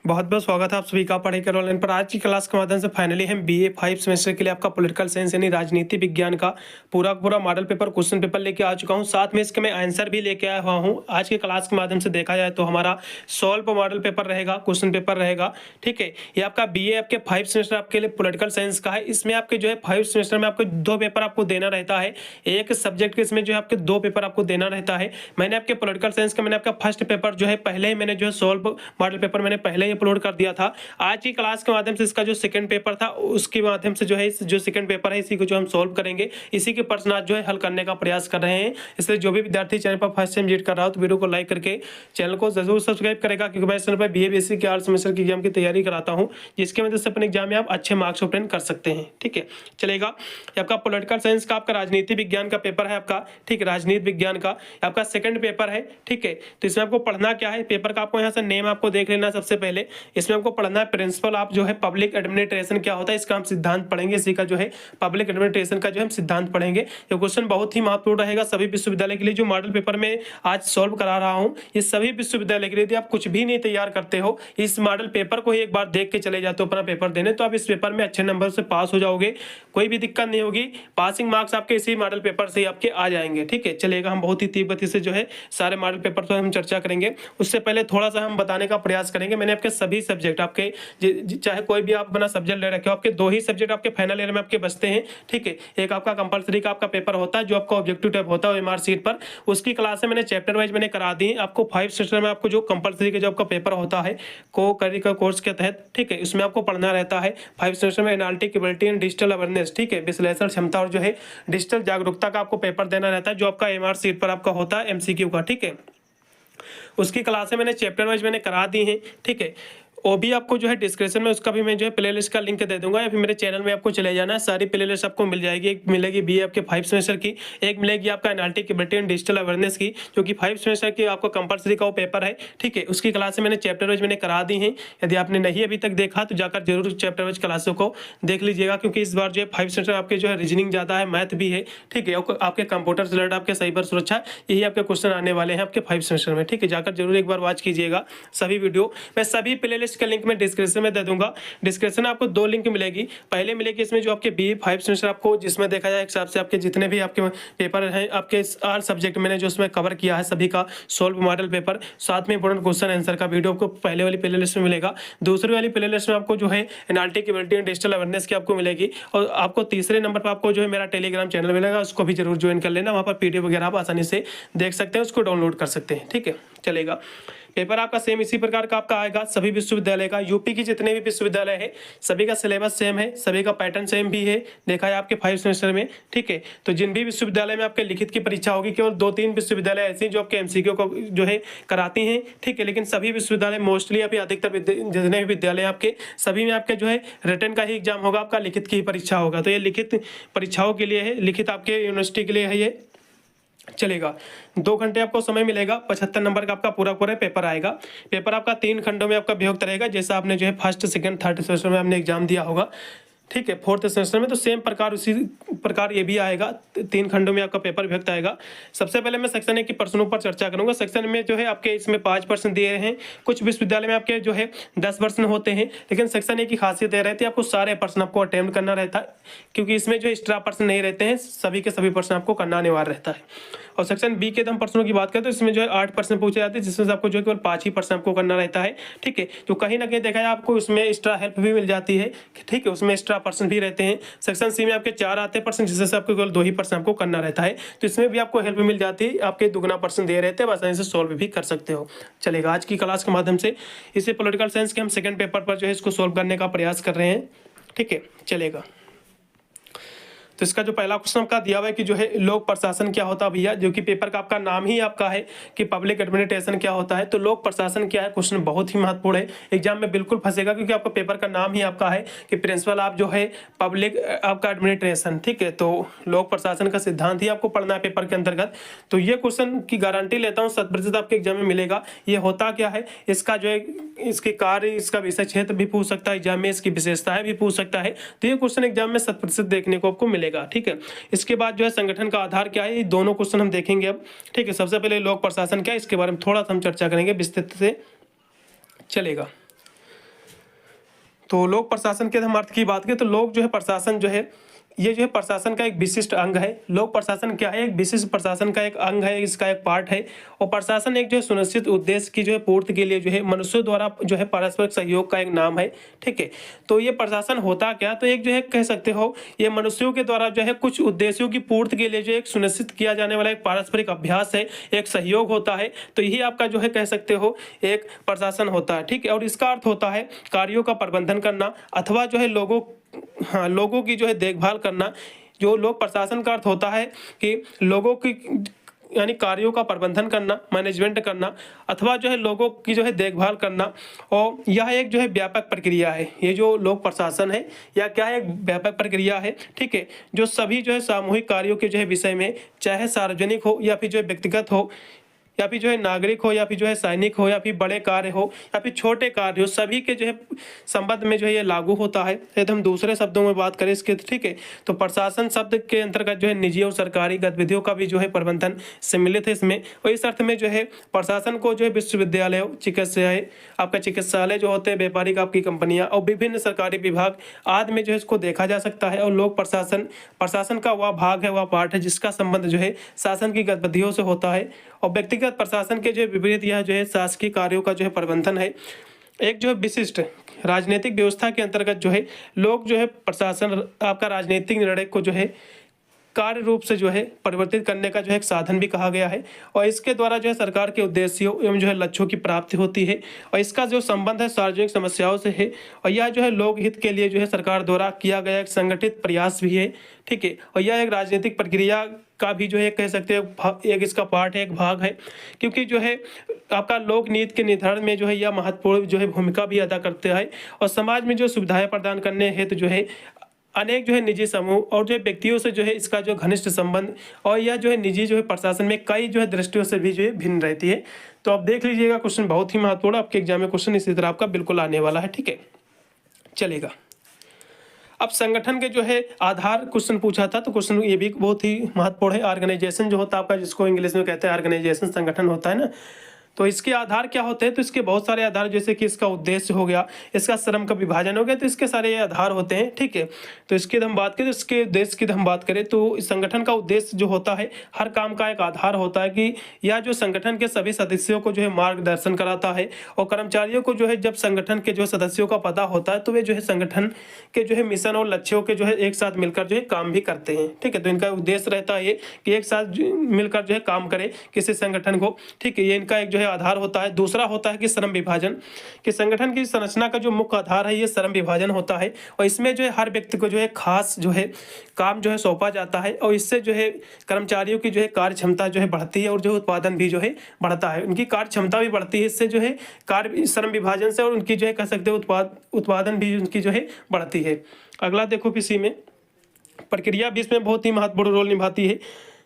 बहुत बहुत स्वागत है आप सभी का पढ़ाई कर ऑनलाइन पर। आज की क्लास के माध्यम से फाइनली हम बीए 5 सेमेस्टर के लिए आपका पॉलिटिकल साइंस यानी राजनीति विज्ञान का पूरा मॉडल पेपर क्वेश्चन पेपर लेके आ चुका हूं। साथ में इसके मैं आंसर भी लेके आया हुआ हूं। आज की क्लास के माध्यम से देखा जाए तो हमारा सॉल्व मॉडल पेपर रहेगा, क्वेश्चन पेपर रहेगा। ठीक है, ये आपका बीए आपके 5 सेमेस्टर आपके लिए पॉलिटिकल साइंस का है। इसमें आपके जो है 5 सेमेस्टर में आपको 2 पेपर आपको देना रहता है। एक सब्जेक्ट के इसमें जो है आपके 2 पेपर आपको देना रहता है। मैंने आपके पॉलिटिकल साइंस का मैंने आपका फर्स्ट पेपर जो है पहले ही मैंने जो है सॉल्व मॉडल पेपर मैंने पहले ही अपलोड कर दिया था। आज की क्लास के माध्यम से इसका जो सेकंड पेपर था उसके माध्यम से जो है इस जो सेकंड पेपर है इसी को जो हम सॉल्व करेंगे, इसी के प्रश्न आज जो है हल करने का प्रयास कर रहे हैं। इसलिए जो भी विद्यार्थी चैनल पर फर्स्ट टाइम विजिट कर रहा हो तो वीडियो को लाइक करके चैनल को जरूर सब्सक्राइब करेगा, क्योंकि मैं इस चैनल पर बीए बीएससी के 8 सेमेस्टर की एग्जाम की तैयारी कराता हूँ, जिसके वजह से अपने एग्जाम में आप अच्छे मार्क्स ऑब्टेन कर सकते हैं। ठीक है, चलेगा। ये आपका पॉलिटिकल साइंस का आपका राजनीति विज्ञान का पेपर है आपका। ठीक है, राजनीति विज्ञान का आपका सेकंड पेपर है। ठीक है, तो इसमें आपको पढ़ना क्या है, पेपर का आपको यहाँ से नेम आपको देख लेना। सबसे पहले इसमें आपको पढ़ना है प्रिंसिपल आप जो है पब्लिक एडमिनिस्ट्रेशन क्या होता है, इसका हम सिद्धांत पढ़ेंगे। इसी का जो है पब्लिक एडमिनिस्ट्रेशन का जो हम सिद्धांत पढ़ेंगे। ये क्वेश्चन बहुत ही महत्वपूर्ण रहेगा सभी विश्वविद्यालय के लिए। जो मॉडल पेपर में आज सॉल्व करा रहा हूं ये सभी विश्वविद्यालय के लिए। यदि आप कुछ भी नहीं तैयार करते हो, इस मॉडल पेपर को ही एक बार देख के चले जाते हो अपना पेपर देने, तो आप इस पेपर में अच्छे नंबर से पास हो जाओगे। कोई भी दिक्कत नहीं होगी, पासिंग मार्क्स आपके इसी मॉडल पेपर से ही आपके आ जाएंगे। ठीक है, चलेगा। हम बहुत ही तीव्र गति से जो है सारे मॉडल पेपर पर हम चर्चा करेंगे। उससे पहले थोड़ा सा हम बताने का प्रयास करेंगे। मैंने आपके सभी सब्जेक्ट आपके चाहे कोई भी आप अपना सब्जेक्ट ले रखे हो, आपके 2 ही सब्जेक्ट आपके फाइनल ईयर में आपके बचते हैं। ठीक है, एक आपका कंपलसरी का आपका पेपर होता है जो आपका ऑब्जेक्टिव टाइप होता है एमआर सीट पर, उसकी क्लास मैंने चैप्टर वाइज मैंने करा दी। आपको 5 सेमेस्टर में आपको जो कंपलसरी का जो आपका पेपर होता है को करिकुलर कोर्स के तहत, ठीक है, उसमें आपको पढ़ना रहता है 5 सेमेस्टर में analytic ability and digital awareness. ठीक है, विश्लेषण क्षमता और जो है डिजिटल जागरूकता का आपको पेपर देना रहता है, जो आपका एमआर सीट पर आपका होता है एमसीक्यू का। ठीक है, उसकी क्लासें मैंने चैप्टर वाइज मैंने करा दी हैं। ठीक है, वो भी आपको जो है डिस्क्रिप्शन में उसका भी मैं जो है प्लेलिस्ट का लिंक दे दूंगा, या फिर मेरे चैनल में आपको चले जाना है। सारी प्लेलिस्ट आपको मिल जाएगी। एक मिलेगी बीए आपके 5 सेमेस्टर की, एक मिलेगी आपका analytic ability and digital awareness की, जो कि 5 सेमेस्टर की आपको कंपलसरी का वो पेपर है। ठीक है, उसकी क्लासें मैंने चैप्टर वाइज मैंने करा दी हैं। यदि आपने नहीं अभी तक देखा तो जाकर जरूर चैप्टर वाइज क्लासों को देख लीजिएगा, क्योंकि इस बार जो है 5 सेमेस्टर आपके जो है रीजनिंग ज़्यादा है, मैथ भी है। ठीक है, आपके कंप्यूटर से रिलेटेड आपके साइबर सुरक्षा, यही आपके क्वेश्चन आने वाले हैं आपके 5 सेमेस्टर में। ठीक है, जाकर जरूर एक बार वॉच कीजिएगा सभी वीडियो। मैं सभी प्लेलिस्ट का लिंक में डिस्क्रिप्शन में दे दूंगा। डिस्क्रिप्शन में आपको 2 लिंक मिलेगी। पहले मिलेगी इसमें जो आपके बीए 5 सेमेस्टर आपको, जिसमें देखा जाए हिसाब से आपके जितने भी आपके पेपर हैं आपके 8 सब्जेक्ट मैंने जो उसमें कवर किया है सभी का सॉल्व मॉडल पेपर, साथ में इंपोर्टेंट क्वेश्चन आंसर का वीडियो आपको पहले वाली प्लेलिस्ट में मिलेगा। दूसरी वाली प्लेलिस्ट में आपको जो है analytic ability and digital awareness की आपको मिलेगी। और आपको तीसरे नंबर पर आपको जो है मेरा टेलीग्राम चैनल मिलेगा, उसको भी जरूर ज्वाइन कर लेना। वहाँ पर पीडीएफ वगैरह आप आसानी से देख सकते हैं, उसको डाउनलोड कर सकते हैं। ठीक है, चलेगा। पेपर आपका सेम इसी प्रकार का आपका आएगा सभी विश्वविद्यालय का। यूपी की जितने भी विश्वविद्यालय है सभी का सिलेबस सेम है, सभी का पैटर्न सेम भी है, देखा है आपके 5 सेमेस्टर में। ठीक है, तो जिन भी विश्वविद्यालय में आपके लिखित की परीक्षा होगी, केवल 2-3 विश्वविद्यालय ऐसे जो आपके एमसीक्यू को जो है कराती हैं। ठीक है, लेकिन सभी विश्वविद्यालय मोस्टली अभी अधिकतर जितने भी विद्यालय आपके सभी में आपके जो है रिटन का ही एग्जाम होगा, आपका लिखित की ही परीक्षा होगा। तो ये लिखित परीक्षाओं के लिए है, लिखित आपके यूनिवर्सिटी के लिए है ये। चलेगा, 2 घंटे आपको समय मिलेगा। 75 नंबर का आपका पूरा पेपर आएगा। पेपर आपका 3 खंडों में आपका विभक्त रहेगा, जैसा आपने जो है फर्स्ट सेकंड थर्ड सेमेस्टर में आपने एग्जाम दिया होगा। ठीक है, 4th सेमेस्टर में तो सेम प्रकार उसी प्रकार ये भी आएगा। 3 खंडों में आपका पेपर विभक्त आएगा। सबसे पहले मैं सेक्शन 1 के प्रश्नों पर चर्चा करूंगा। सेक्शन में जो है आपके इसमें 5 प्रश्न दिए हैं। कुछ विश्वविद्यालय में आपके जो है 10 प्रश्न होते हैं, लेकिन सेक्शन 1 की खासियत यह रहती है आपको सारे प्रश्न आपको अटेम्प्ट करना रहता है, क्योंकि इसमें जो एक्स्ट्रा प्रश्न नहीं रहते हैं, सभी के सभी प्रश्न आपको करना अनिवार्य रहता है। और सेक्शन बी के हम प्रश्नों की बात करें तो इसमें जो है 8 प्रश्न पूछे जाते हैं, जिसमें से आपको जो है केवल 5 ही प्रश्न आपको करना रहता है। ठीक है, तो कहीं ना कहीं देखा जाए आपको इसमें एक्स्ट्रा हेल्प भी मिल जाती है। ठीक है, उसमें एक्स्ट्रा प्रश्न भी रहते हैं। सेक्शन सी में आपके 4 आते हैं प्रश्न, जिससे आपको केवल 2 ही प्रश्न आपको करना रहता है। तो इसमें भी आपको हेल्प मिल जाती है, आपके दुगना प्रश्न दे रहते हैं, आसानी से सॉल्व भी कर सकते हो। चलेगा, आज की क्लास के माध्यम से इसे पॉलिटिकल साइंस के हम सेकंड पेपर पर जो है इसको सॉल्व करने का प्रयास कर रहे हैं। ठीक है, चलेगा। तो इसका जो पहला क्वेश्चन आपका दिया हुआ है कि जो है लोक प्रशासन क्या होता है भैया, जो कि पेपर का आपका नाम ही आपका है कि पब्लिक एडमिनिस्ट्रेशन क्या होता है। तो लोक प्रशासन क्या है, क्वेश्चन बहुत ही महत्वपूर्ण है, एग्जाम में बिल्कुल फंसेगा, क्योंकि आपका पेपर का नाम ही आपका है कि प्रिंसिपल आप जो है पब्लिक आपका एडमिनिस्ट्रेशन। ठीक है, तो लोक प्रशासन का सिद्धांत ही आपको पढ़ना है पेपर के अंतर्गत। तो ये क्वेश्चन की गारंटी लेता हूँ 100% आपके एग्जाम में मिलेगा। ये होता क्या है, इसका जो है इसके कार्य, इसका विषय क्षेत्र भी पूछ सकता है एग्जाम में, इसकी विशेषताएं भी पूछ सकता है। तो ये क्वेश्चन एग्जाम में 100% देखने को आपको मिलेगा। ठीक है, इसके बाद जो है संगठन का आधार क्या है, ये दोनों क्वेश्चन हम देखेंगे अब। ठीक है, सबसे पहले लोक प्रशासन क्या है, इसके बारे में थोड़ा सा हम चर्चा करेंगे विस्तृत से। चलेगा, तो लोक प्रशासन के हम अर्थ की बात करें तो लोक जो है प्रशासन जो है ये जो है प्रशासन का एक विशिष्ट अंग है। लोक प्रशासन क्या है? एक विशिष्ट प्रशासन का एक अंग है, इसका एक पार्ट है। और प्रशासन एक जो है सुनिश्चित उद्देश्य की जो है पूर्ति के लिए जो है मनुष्यों द्वारा जो है पारस्परिक सहयोग का एक नाम है। ठीक है, तो ये प्रशासन होता क्या? तो एक जो है कह सकते हो ये मनुष्यों के द्वारा जो है कुछ उद्देश्यों की पूर्ति के लिए जो एक सुनिश्चित किया जाने वाला एक पारस्परिक अभ्यास है, एक सहयोग होता है। तो यही आपका जो है कह सकते हो एक प्रशासन होता है। ठीक है, और इसका अर्थ होता है कार्यों का प्रबंधन करना अथवा जो है लोगों की जो है देखभाल करना। जो लोक प्रशासन का अर्थ होता है कि लोगों की यानी कार्यों का प्रबंधन करना, मैनेजमेंट करना अथवा जो है लोगों की जो है देखभाल करना। और यह एक जो है व्यापक प्रक्रिया है। ये जो लोक प्रशासन है या क्या है? एक व्यापक प्रक्रिया है। ठीक है, जो सभी जो है सामूहिक कार्यों के जो है विषय में, चाहे सार्वजनिक हो या फिर जो है व्यक्तिगत हो या फिर जो है नागरिक हो या फिर जो है सैनिक हो या फिर बड़े कार्य हो या फिर छोटे कार्य हो, सभी के जो है संबंध में जो है ये लागू होता है। यदि हम दूसरे शब्दों में बात करें इसके, ठीक है, तो प्रशासन शब्द के अंतर्गत जो है निजी और सरकारी गतिविधियों का भी जो है प्रबंधन सम्मिलित है इसमें। और इस अर्थ में जो है प्रशासन को जो है विश्वविद्यालय, चिकित्सालय, आपका चिकित्सालय जो होते हैं, व्यापारिक आपकी कंपनियां और विभिन्न सरकारी विभाग आदि में जो है इसको देखा जा सकता है। और लोक प्रशासन का वह भाग है, वह पार्ट है जिसका संबंध जो है शासन की गतिविधियों से होता है। और व्यक्तिगत प्रशासन के जो विपरीत यह जो है शासकीय कार्यों का जो है प्रबंधन है। एक जो है विशिष्ट राजनीतिक व्यवस्था के अंतर्गत जो है लोग जो है प्रशासन आपका राजनीतिक निर्णय को जो है कार्य रूप से जो है परिवर्तित करने का जो है एक साधन भी कहा गया है। और इसके द्वारा जो है सरकार के उद्देश्यों एवं जो है लक्ष्यों की प्राप्ति होती है। और इसका जो संबंध है सार्वजनिक समस्याओं से है। और यह जो है लोक हित के लिए जो है सरकार द्वारा किया गया एक संगठित प्रयास भी है। ठीक है, और यह एक राजनीतिक प्रक्रिया का भी जो है कह सकते हैं एक इसका पार्ट है, एक भाग है। क्योंकि जो है आपका लोक नीति के निर्धारण में जो है यह महत्वपूर्ण जो है भूमिका भी अदा करते हैं। और समाज में जो सुविधाएं प्रदान करने हेतु जो है अनेक जो है निजी समूह और जो है व्यक्तियों से जो है इसका जो घनिष्ठ संबंध और यह जो है निजी जो है प्रशासन में कई जो है दृष्टियों से भी जो है भिन्न रहती है। तो आप देख लीजिएगा, क्वेश्चन बहुत ही महत्वपूर्ण, आपके एग्जाम में क्वेश्चन इसी तरह आपका बिल्कुल आने वाला है। ठीक है, चलेगा। अब संगठन के जो है आधार क्वेश्चन पूछा था, तो क्वेश्चन ये भी बहुत ही महत्वपूर्ण है। ऑर्गेनाइजेशन जो होता है आपका, जिसको इंग्लिश में कहते हैं ऑर्गेनाइजेशन, संगठन होता है ना, तो इसके आधार क्या होते हैं? तो इसके बहुत सारे आधार, जैसे कि इसका उद्देश्य हो गया, इसका श्रम का विभाजन हो गया, तो इसके सारे ये आधार होते हैं। ठीक है, तो इसकी हम बात करें, इसके उद्देश्य की हम बात करें तो इस संगठन का उद्देश्य जो होता है, हर काम का एक आधार होता है कि यह जो संगठन के सभी सदस्यों को जो है मार्गदर्शन कराता है। और कर्मचारियों को जो है जब संगठन के जो सदस्यों का पता होता है तो वे जो है संगठन के जो है मिशन और लक्ष्यों के जो है एक साथ मिलकर जो है काम भी करते हैं। ठीक है, तो इनका उद्देश्य रहता है ये कि एक साथ मिलकर जो है काम करे किसी संगठन को। ठीक है, ये इनका एक जो है आधार होता है। दूसरा होता है कि श्रम विभाजन, कि संगठन की संरचना का जो मुख्य आधार है ये श्रम विभाजन होता है। और इसमें जो है हर व्यक्ति को जो है खास जो है काम जो है सौंपा जाता है। और इससे जो है कर्मचारियों की जो है कार्य क्षमता जो है बढ़ती है और जो उत्पादन भी जो है बढ़ता है, उनकी कार्य क्षमता भी बढ़ती है। इससे जो है कार्य श्रम विभाजन से और उनकी जो है कह सकते हो उत्पादन भी उनकी जो है बढ़ती है। अगला देखो, किसी में प्रक्रिया भी इसमें बहुत ही महत्वपूर्ण रोल निभाती है।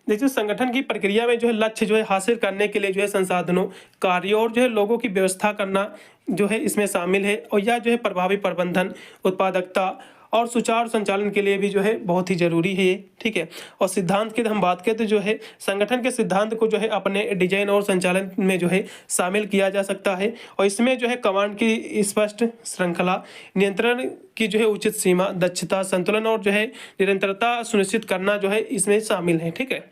देखिए, संगठन की प्रक्रिया में जो है लक्ष्य जो है हासिल करने के लिए जो है संसाधनों, कार्यों और जो है लोगों की व्यवस्था करना जो है इसमें शामिल है। और यह जो है प्रभावी प्रबंधन, उत्पादकता और सुचारू संचालन के लिए भी जो है बहुत ही जरूरी है ये। ठीक है, और सिद्धांत की हम बात करें तो जो है संगठन के सिद्धांत को जो है अपने डिजाइन और संचालन में जो है शामिल किया जा सकता है। और इसमें जो है कमांड की स्पष्ट श्रृंखला, नियंत्रण की जो है उचित सीमा, दक्षता, संतुलन और जो है निरंतरता सुनिश्चित करना जो है इसमें शामिल है। ठीक है,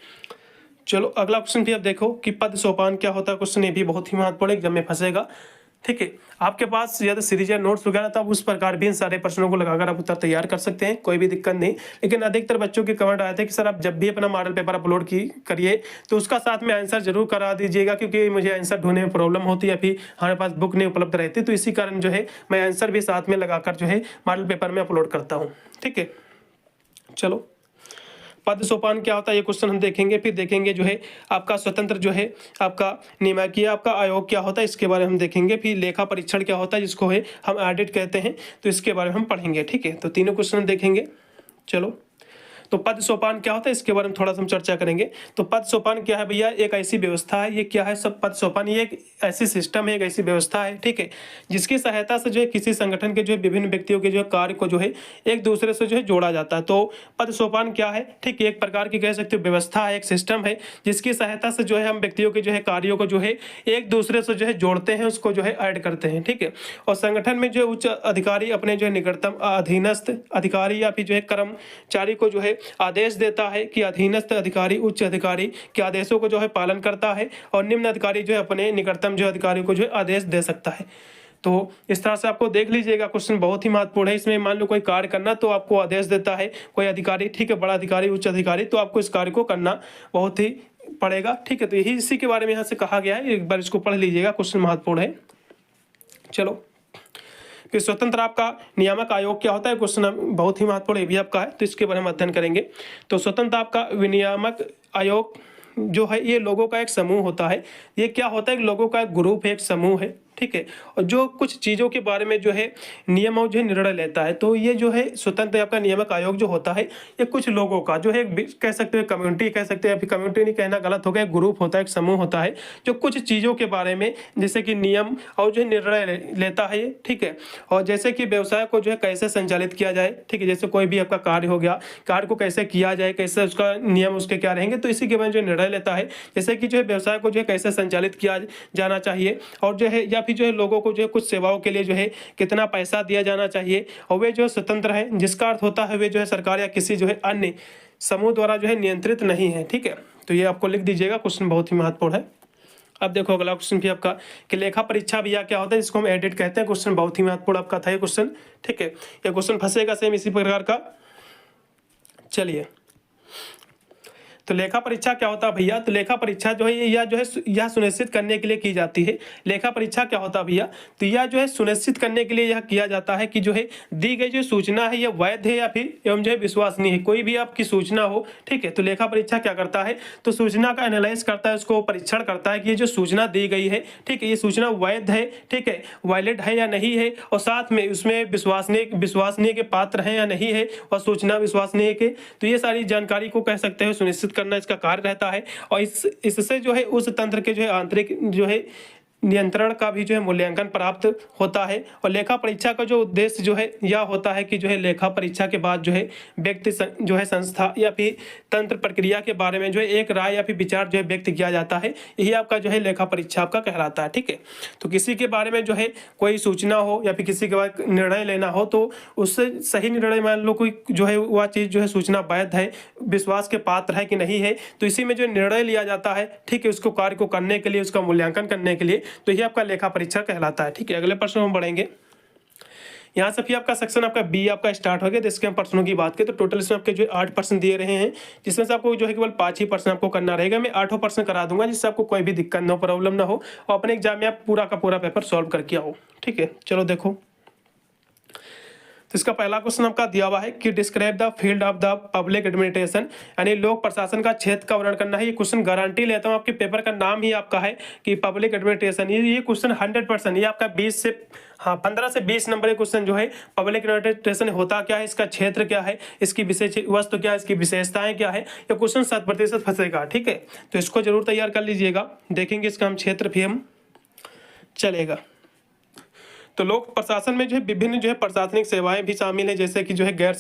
चलो अगला क्वेश्चन भी अब देखो कि पद सोपान क्या होता है। क्वेश्चन ये भी बहुत ही महत्वपूर्ण एग्जाम में फंसेगा। ठीक है, आपके पास यदि सीरीज या नोट्स वगैरह तो आप उस प्रकार भी इन सारे प्रश्नों को लगाकर आप उत्तर तैयार कर सकते हैं, कोई भी दिक्कत नहीं। लेकिन अधिकतर बच्चों के कमेंट आए थे कि सर आप जब भी अपना मॉडल पेपर अपलोड करिए तो उसका साथ में आंसर जरूर करा दीजिएगा, क्योंकि मुझे आंसर ढूंढने में प्रॉब्लम होती है, अभी हमारे पास बुक नहीं उपलब्ध रहती। तो इसी कारण जो है मैं आंसर भी साथ में लगाकर जो है मॉडल पेपर में अपलोड करता हूँ। ठीक है, चलो पद सोपान क्या होता है ये क्वेश्चन हम देखेंगे। फिर देखेंगे जो है आपका स्वतंत्र जो है आपका नियामकीय आपका आयोग क्या होता है, इसके बारे में हम देखेंगे। फिर लेखा परीक्षण क्या होता है, जिसको है हम ऑडिट कहते हैं, तो इसके बारे में हम पढ़ेंगे। ठीक है, तो तीनों क्वेश्चन देखेंगे। चलो, तो पद सोपान क्या होता है इसके बारे में थोड़ा सा हम चर्चा करेंगे। तो पद सोपान क्या है भैया, एक ऐसी व्यवस्था है, ये क्या है सब पद सोपान, ये एक ऐसी सिस्टम है, एक ऐसी व्यवस्था है, ठीक है, जिसकी सहायता से जो है किसी संगठन के जो है विभिन्न व्यक्तियों के जो है कार्य को जो है एक दूसरे से जो है जोड़ा जाता है। तो पद सोपान क्या है, ठीक है, एक प्रकार की कह सकते हो व्यवस्था है, एक सिस्टम है, जिसकी सहायता से जो है हम व्यक्तियों के जो है कार्यों को जो है एक दूसरे से जो है जोड़ते हैं, उसको जो है ऐड करते हैं, ठीक है। और संगठन में जो उच्च अधिकारी अपने जो है निकटतम अधीनस्थ अधिकारी या फिर जो है कर्मचारी को जो है आदेश देता है कि अधीनस्थ अधिकारी उच्च अधिकारी के आदेशों को जो है पालन करता है, और निम्न अधिकारी जो है अपने निकटतम जो अधिकारी को जो है आदेश दे सकता है। तो इस तरह से आपको देख लीजिएगा, क्वेश्चन बहुत ही महत्वपूर्ण है। इसमें मान लो कोई कार्य करना तो आपको आदेश देता है कोई अधिकारी, ठीक है, बड़ा अधिकारी उच्च अधिकारी, तो आपको इस कार्य को करना बहुत ही पड़ेगा, ठीक है। तो यही इसी के बारे में यहाँ से कहा गया है, एक बार इसको पढ़ लीजिएगा, क्वेश्चन महत्वपूर्ण है। चलो फिर स्वतंत्र आपका नियामक आयोग क्या होता है, क्वेश्चन बहुत ही महत्वपूर्ण ये भी आपका है, तो इसके बारे में अध्ययन करेंगे। तो स्वतंत्र आपका विनियामक आयोग जो है ये लोगों का एक समूह होता है। ये क्या होता है, लोगों का एक ग्रुप है, एक समूह है, ठीक है, और जो कुछ चीज़ों के बारे में जो है नियम और जो है निर्णय लेता है। तो ये जो है स्वतंत्र आपका नियामक आयोग जो होता है ये कुछ लोगों का जो है कह सकते हो कम्युनिटी कह सकते हैं, अभी कम्युनिटी नहीं कहना गलत हो गया, एक ग्रुप होता है, एक समूह होता है जो कुछ चीज़ों के बारे में जैसे कि नियम और जो है निर्णय लेता है, ठीक है। और जैसे कि व्यवसाय को जो है कैसे संचालित किया जाए, ठीक है, जैसे कोई भी आपका कार्य हो गया, कार्य को कैसे किया जाए, कैसे उसका नियम उसके क्या रहेंगे, तो इसी के बारे में जो निर्णय लेता है। जैसे कि जो है व्यवसाय को जो है कैसे संचालित किया जाना चाहिए, और जो है या फिर जो है लोगों को जो है कुछ सेवाओं के लिए जो है कितना पैसा दिया जाना चाहिए, और वे जो स्वतंत्र है, जिसका अर्थ होता है वे जो है सरकार या किसी जो है अन्य समूह द्वारा जो है नियंत्रित नहीं है, ठीक है। तो ये आपको लिख दीजिएगा, क्वेश्चन बहुत ही महत्वपूर्ण है। अब देखो अगला क्वेश्चन भी आपका कि लेखा परीक्षा भैया क्या होता है, जिसको हम एडिट कहते हैं। क्वेश्चन बहुत ही महत्वपूर्ण आपका था ये क्वेश्चन, ठीक है, ये क्वेश्चन फंसेगा सेम इसी प्रकार का। चलिए, तो लेखा परीक्षा क्या होता है भैया, तो लेखा परीक्षा जो है यह जो है यह सुनिश्चित करने के लिए की जाती है। लेखा परीक्षा क्या होता है भैया, तो यह जो है सुनिश्चित करने के लिए यह किया जाता है कि जो है दी गई जो सूचना है यह वैध है या फिर एवं जो है विश्वसनीय है। कोई भी आपकी सूचना हो, ठीक है, तो लेखा परीक्षा क्या करता है, तो सूचना का एनालाइज करता है, उसको परीक्षण करता है कि ये जो सूचना दी गई है, ठीक है, ये सूचना वैध है, ठीक है, वैलिड है या नहीं है, और साथ में उसमें विश्वसनीय के पात्र हैं या नहीं है, और सूचना विश्वसनीय के, तो ये सारी जानकारी को कह सकते हैं सुनिश्चित करना इसका कार्य रहता है। और इससे जो है उस तंत्र के जो है आंतरिक जो है नियंत्रण का भी जो है मूल्यांकन प्राप्त होता है। और लेखा परीक्षा का जो उद्देश्य जो है यह होता है कि जो है लेखा परीक्षा के बाद जो है व्यक्ति जो है संस्था या फिर तंत्र प्रक्रिया के बारे में जो है एक राय या फिर विचार जो है व्यक्त किया जाता है, यही आपका जो है लेखा परीक्षा आपका कहलाता है, ठीक है। तो किसी के बारे में जो है कोई सूचना हो या फिर किसी के बाद निर्णय लेना हो, तो उससे सही निर्णय मान लो कोई जो है वह चीज़ जो है सूचना वैध है, विश्वास के पात्र है कि नहीं है, तो इसी में जो निर्णय लिया जाता है, ठीक है, उसको कार्य को करने के लिए, उसका मूल्यांकन करने के लिए, तो ये आपका लेखा परीक्षा कहलाता है, ठीक है। अगले प्रश्न हम बढ़ेंगे। यहाँ से फिर आपका सेक्शन आपका बी आपका स्टार्ट हो गया। तो इसके हम प्रश्नों की बात करें तो टोटल इसमें आपके जो 8 प्रश्न दिए रहे हैं, जिसमें से आपको जो है केवल 5 ही प्रश्न आपको करना रहेगा। मैं 8 प्रश्न करा दूंगा, जिससे आपको कोई भी दिक्कत ना हो, प्रॉब्लम ना हो, और अपने एग्जाम में आप पूरा का पूरा पेपर सॉल्व करके आओ, ठीक है। चलो देखो, तो इसका पहला क्वेश्चन आपका दिया हुआ है कि describe the field of the public administration, यानी लोक प्रशासन का क्षेत्र का वर्णन करना है। ये क्वेश्चन गारंटी लेता हूँ, आपके पेपर का नाम ही आपका है कि पब्लिक एडमिनिस्ट्रेशन। ये क्वेश्चन 100% ये आपका 15 से 20 नंबर के क्वेश्चन जो है पब्लिक एडमिनिस्ट्रेशन होता क्या है, इसका क्षेत्र क्या है, इसकी विशेष वस्तु क्या है, इसकी विशेषताएं क्या है, ये क्वेश्चन 7% फंसेगा, ठीक है। तो इसको जरूर तैयार कर लीजिएगा, देखेंगे इसका हम क्षेत्र भी हम चलेगा। तो लोक प्रशासन में जो है विभिन्न जो है प्रशासनिक सेवाएं भी शामिल है, जैसे कि जो है गैर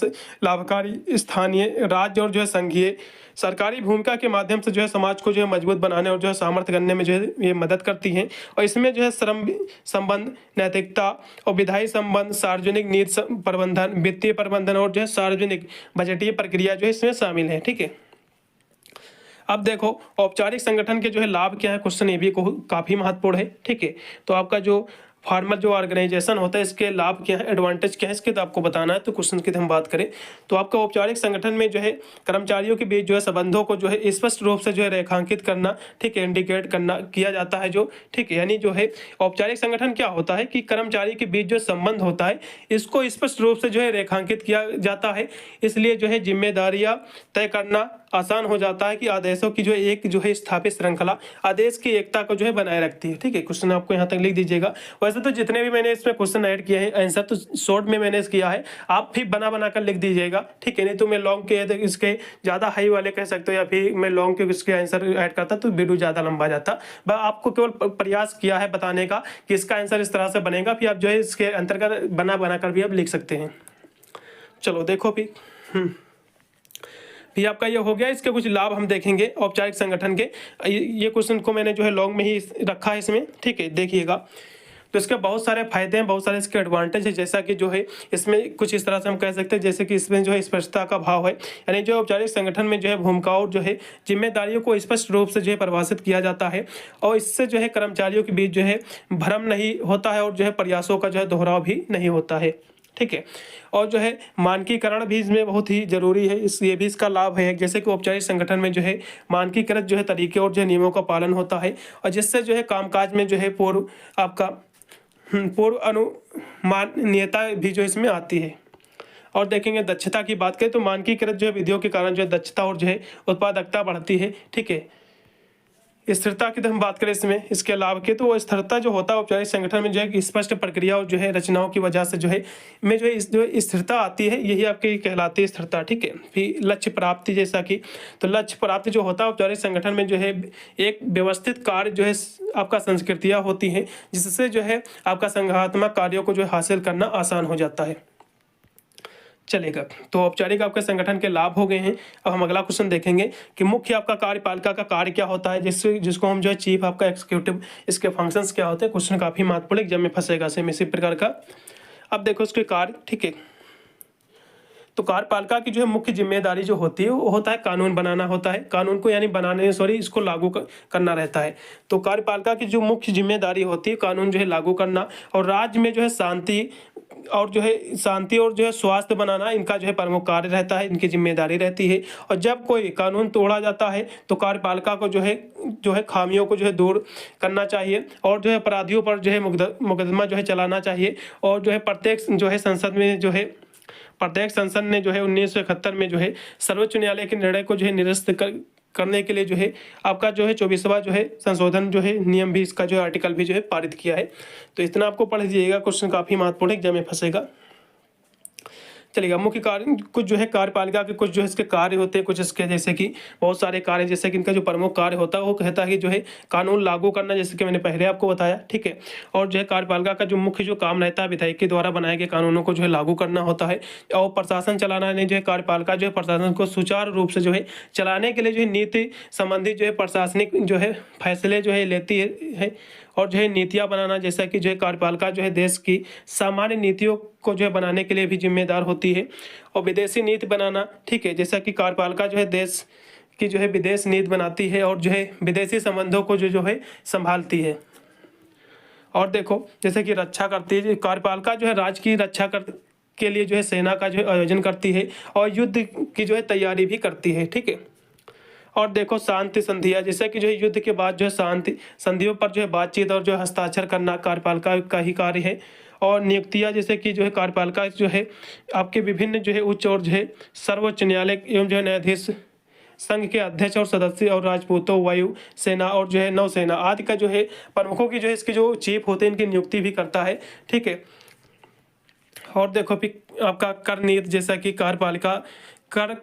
लाभकारी, स्थानीय, राज्य और जो है संघीय सरकारी भूमिका के माध्यम से जो है समाज को जो है मजबूत बनाने और जो है सामर्थ्य करने में जो है ये मदद करती हैं। और इसमें जो है श्रम संबंध, नैतिकता और विधायी संबंध, सार्वजनिक नीति प्रबंधन, वित्तीय प्रबंधन और जो है सार्वजनिक बजटीय प्रक्रिया जो है इसमें शामिल है, ठीक है। अब देखो औपचारिक संगठन के जो है लाभ क्या है, क्वेश्चन ये भी काफी महत्वपूर्ण है, ठीक है। तो आपका जो फॉर्मल जो ऑर्गेनाइजेशन होता है, इसके लाभ क्या है, एडवांटेज क्या है, इसके तो आपको बताना है। तो क्वेश्चन की हम बात करें तो आपका औपचारिक संगठन में जो है कर्मचारियों के बीच जो है संबंधों को जो है स्पष्ट रूप से जो है रेखांकित करना, ठीक है, इंडिकेट करना किया जाता है जो, ठीक है। यानी जो है औपचारिक संगठन क्या होता है कि कर्मचारी के बीच जो संबंध होता है इसको स्पष्ट रूप से जो है रेखांकित किया जाता है, इसलिए जो है जिम्मेदारियां तय करना आसान हो जाता है कि आदेशों की जो एक जो है स्थापित श्रृंखला आदेश की एकता को जो है बनाए रखती है, ठीक है। क्वेश्चन आपको यहाँ तक लिख दीजिएगा। वैसे तो जितने भी मैंने इसमें क्वेश्चन ऐड किए हैं आंसर तो शॉर्ट में मैंने किया है, आप भी बना कर लिख दीजिएगा, ठीक है। नहीं तो मैं लॉन्ग के इसके ज़्यादा हाई वाले कह सकते हो, या फिर मैं लॉन्ग के इसके आंसर ऐड करता तो वीडियो ज़्यादा लंबा जाता। बस आपको केवल प्रयास किया है बताने का कि इसका आंसर इस तरह से बनेगा, फिर आप जो है इसके अंतर्गत बना कर भी आप लिख सकते हैं। चलो देखो फिर आपका ये हो गया। इसके कुछ लाभ हम देखेंगे औपचारिक संगठन के। ये क्वेश्चन को मैंने जो है लॉन्ग में ही रखा है इसमें, ठीक है, देखिएगा। तो इसके बहुत सारे फायदे हैं, बहुत सारे इसके एडवांटेज है। जैसा कि जो है इसमें कुछ इस तरह से हम कह सकते हैं, जैसे कि इसमें जो है स्पष्टता का भाव है, यानी जो औपचारिक संगठन में जो है भूमिकाओं जो है जिम्मेदारियों को स्पष्ट रूप से जो है परिभाषित किया जाता है, और इससे जो है कर्मचारियों के बीच जो है भ्रम नहीं होता है, और जो है प्रयासों का जो है दोहराव भी नहीं होता है, ठीक है। और जो है मानकीकरण भी इसमें बहुत ही जरूरी है, ये भी इसका लाभ है। जैसे कि औपचारिक संगठन में जो है मानकीकृत जो है तरीके और जो है नियमों का पालन होता है, और जिससे जो है कामकाज में जो है पूर्व अनुमाननीयता भी जो इसमें आती है। और देखेंगे दक्षता की बात करें तो मानकीकृत जो है विधियों के कारण जो है दक्षता और जो है उत्पादकता बढ़ती है, ठीक है। स्थिरता की हम बात करें इसमें इसके लाभ के, तो वो स्थिरता जो होता है औपचारिक संगठन में जो है स्पष्ट प्रक्रिया और जो है रचनाओं की वजह से जो है स्थिरता आती है, यही आपकी कहलाती है स्थिरता, ठीक है। फिर लक्ष्य प्राप्ति, जैसा कि तो लक्ष्य प्राप्ति जो होता है औपचारिक संगठन में जो है एक व्यवस्थित कार्य जो है आपका संस्कृतियाँ होती हैं, जिससे जो है आपका संगठनात्मक कार्यों को जो है हासिल करना आसान हो जाता है। चलेगा, तो औपचारिक आपके संगठन के लाभ हो गए हैं। अब हम अगला क्वेश्चन देखेंगे कि मुख्य आपका कार्यपालिका का कार्य क्या होता है, जिसको हम जो है चीफ आपका एग्जीक्यूटिव, इसके फंक्शंस क्या होते हैं। क्वेश्चन काफी महत्वपूर्ण एग्जाम में फंसेगा सेम इसी प्रकार का। अब देखो इसके कार्य, ठीक है। तो कार्यपालिका की जो है मुख्य जिम्मेदारी जो होती है वो होता है कानून बनाना होता है, कानून को यानी बनाने इसको लागू करना रहता है। तो कार्यपालिका की जो मुख्य जिम्मेदारी होती है कानून जो है लागू करना, और राज्य में जो है शांति और जो है स्वास्थ्य बनाना, इनका जो है प्रमुख कार्य रहता है, इनकी जिम्मेदारी रहती है। और जब कोई कानून तोड़ा जाता है तो कार्यपालिका को जो है खामियों को जो है दूर करना चाहिए, और जो है अपराधियों पर जो है मुकदमा जो है चलाना चाहिए। और जो है प्रत्येक संसद ने जो है 1971 में जो है सर्वोच्च न्यायालय के निर्णय को जो है निरस्त करने के लिए जो है आपका जो है 24वां जो है संशोधन जो है नियम भी, इसका जो है आर्टिकल भी जो है पारित किया है। तो इतना आपको पढ़ लीजिएगा, क्वेश्चन काफी महत्वपूर्ण एग्जाम में फंसेगा। चलेगा, मुख्य कार्य कुछ जो है कार्यपालिका के कुछ जो है इसके कार्य होते हैं, कुछ इसके जैसे कि बहुत सारे कार्य, जैसे कि इनका जो प्रमुख कार्य होता है वो कहता है कि जो है कानून लागू करना, जैसे कि मैंने पहले आपको बताया, ठीक है। और जो है कार्यपालिका का जो मुख्य जो काम रहता है विधायक के द्वारा बनाए गए कानूनों को जो है लागू करना होता है। और प्रशासन चलाना जो है कार्यपालिका जो है प्रशासन को सुचारू रूप से जो है चलाने के लिए जो है नीति संबंधी जो है प्रशासनिक जो है फैसले जो है लेती है, और जो है नीतियाँ बनाना, जैसा कि जो है कार्यपालिका जो है देश की सामान्य नीतियों को जो है बनाने के लिए भी जिम्मेदार होती है। और विदेशी नीति बनाना, ठीक है, जैसा कि कार्यपालिका जो है देश की जो है विदेश नीति बनाती है, और जो है विदेशी संबंधों को जो है संभालती है। और देखो जैसे कि रक्षा करती है, कार्यपालिका जो है राज्य की रक्षा के लिए जो है सेना का जो है आयोजन करती है, और युद्ध की जो है तैयारी भी करती है, ठीक है। और देखो शांति संधियाँ, जैसे कि जो है युद्ध के बाद जो है शांति संधियों पर जो है बातचीत और जो है हस्ताक्षर करना कार्यपालिका का ही कार्य है। और नियुक्तियाँ, जैसे कि जो है कार्यपालिका जो है आपके विभिन्न जो है उच्च और जो है सर्वोच्च न्यायालय एवं जो है न्यायाधीश, संघ के अध्यक्ष और सदस्य, और राजपूतों, वायु सेना और जो है नौसेना आदि का जो है प्रमुखों की जो है इसके जो चीफ होते हैं इनकी नियुक्ति भी करता है, ठीक है। और देखो फिर आपका कर नीति, जैसा कि कार्यपालिका कर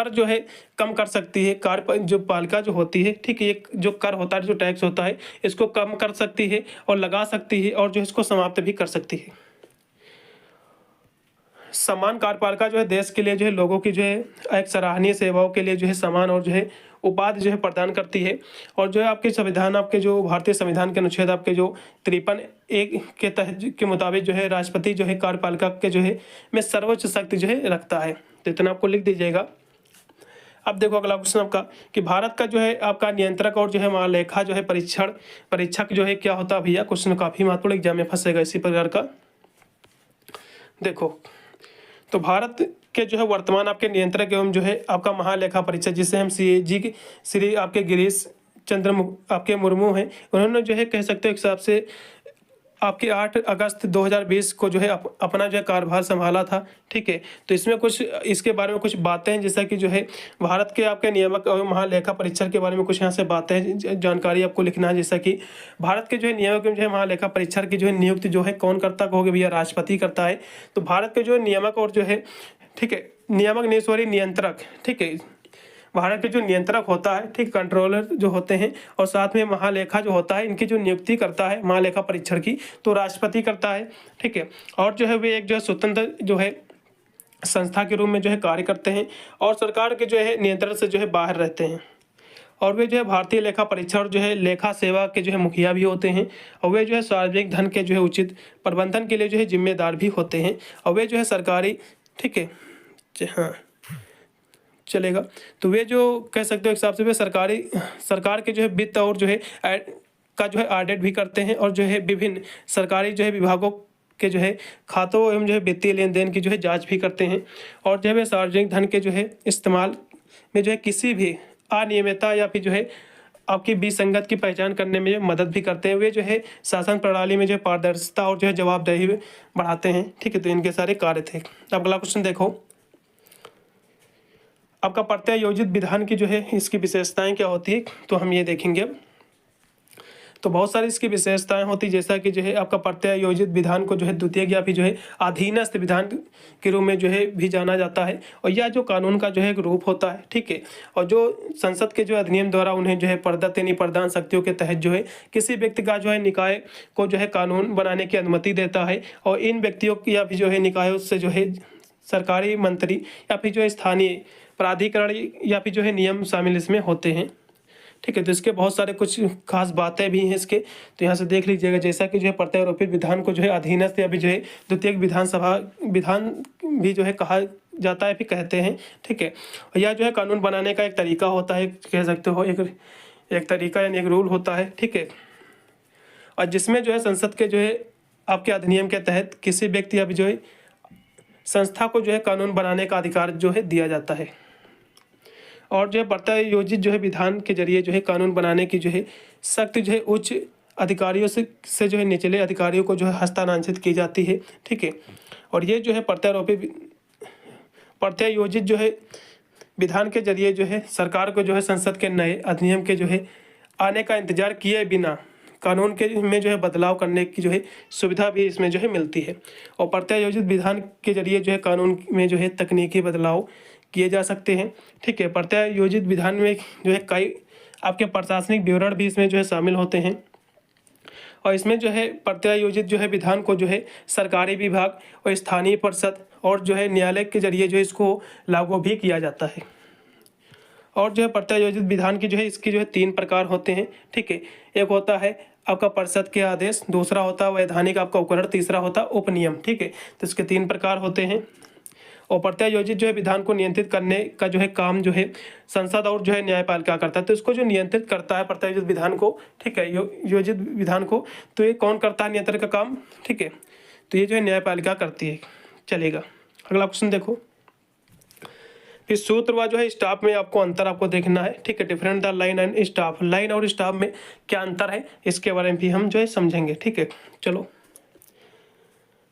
जो है कम कर सकती है, जो पालिका जो होती है, ठीक है, ये जो कर होता है, जो टैक्स होता है, इसको कम कर सकती है और लगा सकती है, और जो इसको समाप्त भी कर सकती है। समान कार्यपालिका जो है देश के लिए जो है लोगों की जो है एक सराहनीय सेवाओं के लिए जो है समान और जो है उपाधि जो है प्रदान करती है। और जो है आपके संविधान, आपके जो भारतीय संविधान के अनुच्छेद आपके जो 53(1) के तहत के मुताबिक जो है राष्ट्रपति जो है कार्यपालिका के जो है में सर्वोच्च शक्ति जो है रखता है। तो इतना आपको लिख दीजिएगा। अब देखो अगला क्वेश्चन आपका कि भारत का जो है आपका नियंत्रक और जो है महालेखा जो है परीक्षक जो है क्या होता है भैया। क्वेश्चन काफी महत्वपूर्ण एग्जाम में फंसेगा इसी प्रकार का। देखो तो भारत के जो है वर्तमान आपके नियंत्रक एवं जो है आपका महालेखा परीक्षक, जिसे हम CAG के श्री आपके गिरीश चंद्र आपके मुर्मू हैं, उन्होंने जो है कह सकते हो एक हिसाब से आपके 8 अगस्त 2020 को जो है अपना जो है कार्यभार संभाला था। ठीक है, तो इसमें कुछ इसके बारे में कुछ बातें हैं, जैसा कि जो है भारत के आपके नियामक और महालेखा परीक्षक के बारे में कुछ यहाँ से बातें हैं, जानकारी आपको लिखना है। जैसा कि भारत के जो है नियामक जो है महालेखा परीक्षक की जो है नियुक्ति जो है कौन करता कहोगे भैया, राष्ट्रपति करता है। तो भारत के जो है नियामक और जो है, ठीक है, नियामक नहीं सॉरी नियंत्रक, ठीक है, भारत के जो नियंत्रक होता है, ठीक, कंट्रोलर जो होते हैं, और साथ में महालेखा जो होता है, इनकी जो नियुक्ति करता है महालेखा परीक्षण की, तो राष्ट्रपति करता है। ठीक है, और जो है वे एक जो है स्वतंत्र जो है संस्था के रूप में जो है कार्य करते हैं और सरकार के जो है नियंत्रण से जो है बाहर रहते हैं। और वे जो है भारतीय लेखा परीक्षण जो है लेखा सेवा के जो है मुखिया भी होते हैं, और वे जो है सार्वजनिक धन के जो है उचित प्रबंधन के लिए जो है जिम्मेदार भी होते हैं, और वे जो है सरकारी, ठीक है, हाँ चलेगा, तो वे जो कह सकते हो एक हिसाब से वे सरकार के जो है वित्त और जो है का जो है ऑडिट भी करते हैं, और जो है विभिन्न सरकारी जो है विभागों के जो है खातों एवं जो है वित्तीय लेन देन की जो है जांच भी करते हैं, और जो है वे सार्वजनिक धन के जो है इस्तेमाल में जो है किसी भी अनियमितता या फिर जो है आपकी विसंगत की पहचान करने में मदद भी करते हैं। वे जो है शासन प्रणाली में जो है पारदर्शिता और जो है जवाबदेही बढ़ाते हैं। ठीक है, तो इनके सारे कार्य थे। अगला क्वेश्चन देखो, आपका प्रत्यायोजित विधान की जो है इसकी विशेषताएं क्या होती है, तो हम ये देखेंगे अब। तो बहुत सारी इसकी विशेषताएं होती है, जैसा कि जो है आपका प्रत्यायोजित विधान को जो है द्वितीयक या फिर जो है अधीनस्थ विधान के रूप में जो है भी जाना जाता है, और यह जो कानून का जो है एक रूप होता है। ठीक है, और जो संसद के जो अधिनियम द्वारा उन्हें जो है प्रदत्त यानी प्रदान शक्तियों के तहत जो है किसी व्यक्ति का जो है निकाय को जो है कानून बनाने की अनुमति देता है, और इन व्यक्तियों या फिर जो है निकायों से जो है सरकारी मंत्री या फिर जो है स्थानीय प्राधिकरण या फिर जो है नियम शामिल इसमें होते हैं। ठीक है, तो इसके बहुत सारे कुछ खास बातें भी हैं इसके, तो यहाँ से देख लीजिएगा। जैसा कि जो है प्रत्यारोपित विधान को जो है अधीनस्थ या फिर जो है द्वितीयक विधानसभा विधान भी जो है कहा जाता है, फिर कहते हैं। ठीक है, और यह जो है कानून बनाने का एक तरीका होता है, कह सकते हो एक तरीका यानी एक रूल होता है। ठीक है, और जिसमें जो है संसद के जो है आपके अधिनियम के तहत किसी व्यक्ति या फिर जो है संस्था को जो है कानून बनाने का अधिकार जो है दिया जाता है, और जो है प्रत्यायोजित जो है विधान के जरिए जो है कानून बनाने की जो है शक्ति जो है उच्च अधिकारियों से जो है निचले अधिकारियों को जो है हस्तांतरित की जाती है। ठीक है, और ये जो है प्रत्यायोजित जो है विधान के जरिए जो है सरकार को जो है संसद के नए अधिनियम के जो है आने का इंतजार किए बिना कानून के में जो है बदलाव करने की जो है सुविधा भी इसमें जो है मिलती है, और प्रत्यायोजित विधान के जरिए जो है कानून में जो है तकनीकी बदलाव किए जा सकते हैं। ठीक है, प्रत्यायोजित विधान में जो है कई आपके प्रशासनिक विवरण भी इसमें जो है शामिल होते हैं, और इसमें जो है प्रत्यायोजित जो है विधान को जो है सरकारी विभाग और स्थानीय परिषद और जो है न्यायालय के जरिए जो है इसको लागू भी किया जाता है। और जो है प्रत्यायोजित विधान की जो है इसकी जो है 3 प्रकार होते हैं। ठीक है, एक होता है आपका परिषद के आदेश, दूसरा होता है वैधानिक आपका उपकरण, तीसरा होता है उपनियम। ठीक है, तो इसके 3 प्रकार होते हैं, और प्रत्यायोजित जो है विधान को नियंत्रित करने का जो है काम जो है संसद और जो है न्यायपालिका करता है। तो इसको जो नियंत्रित करता है प्रत्यायोजित विधान को, ठीक है, योजित विधान को, तो ये कौन करता है नियंत्रण का काम? ठीक है, तो ये जो है न्यायपालिका करती है। चलेगा, अगला क्वेश्चन देखो। फिर सूत्र व जो है स्टाफ में आपको अंतर आपको देखना है। ठीक है, different the line and staff, line और स्टाफ में क्या अंतर है इसके बारे में भी हम जो है समझेंगे। ठीक है, चलो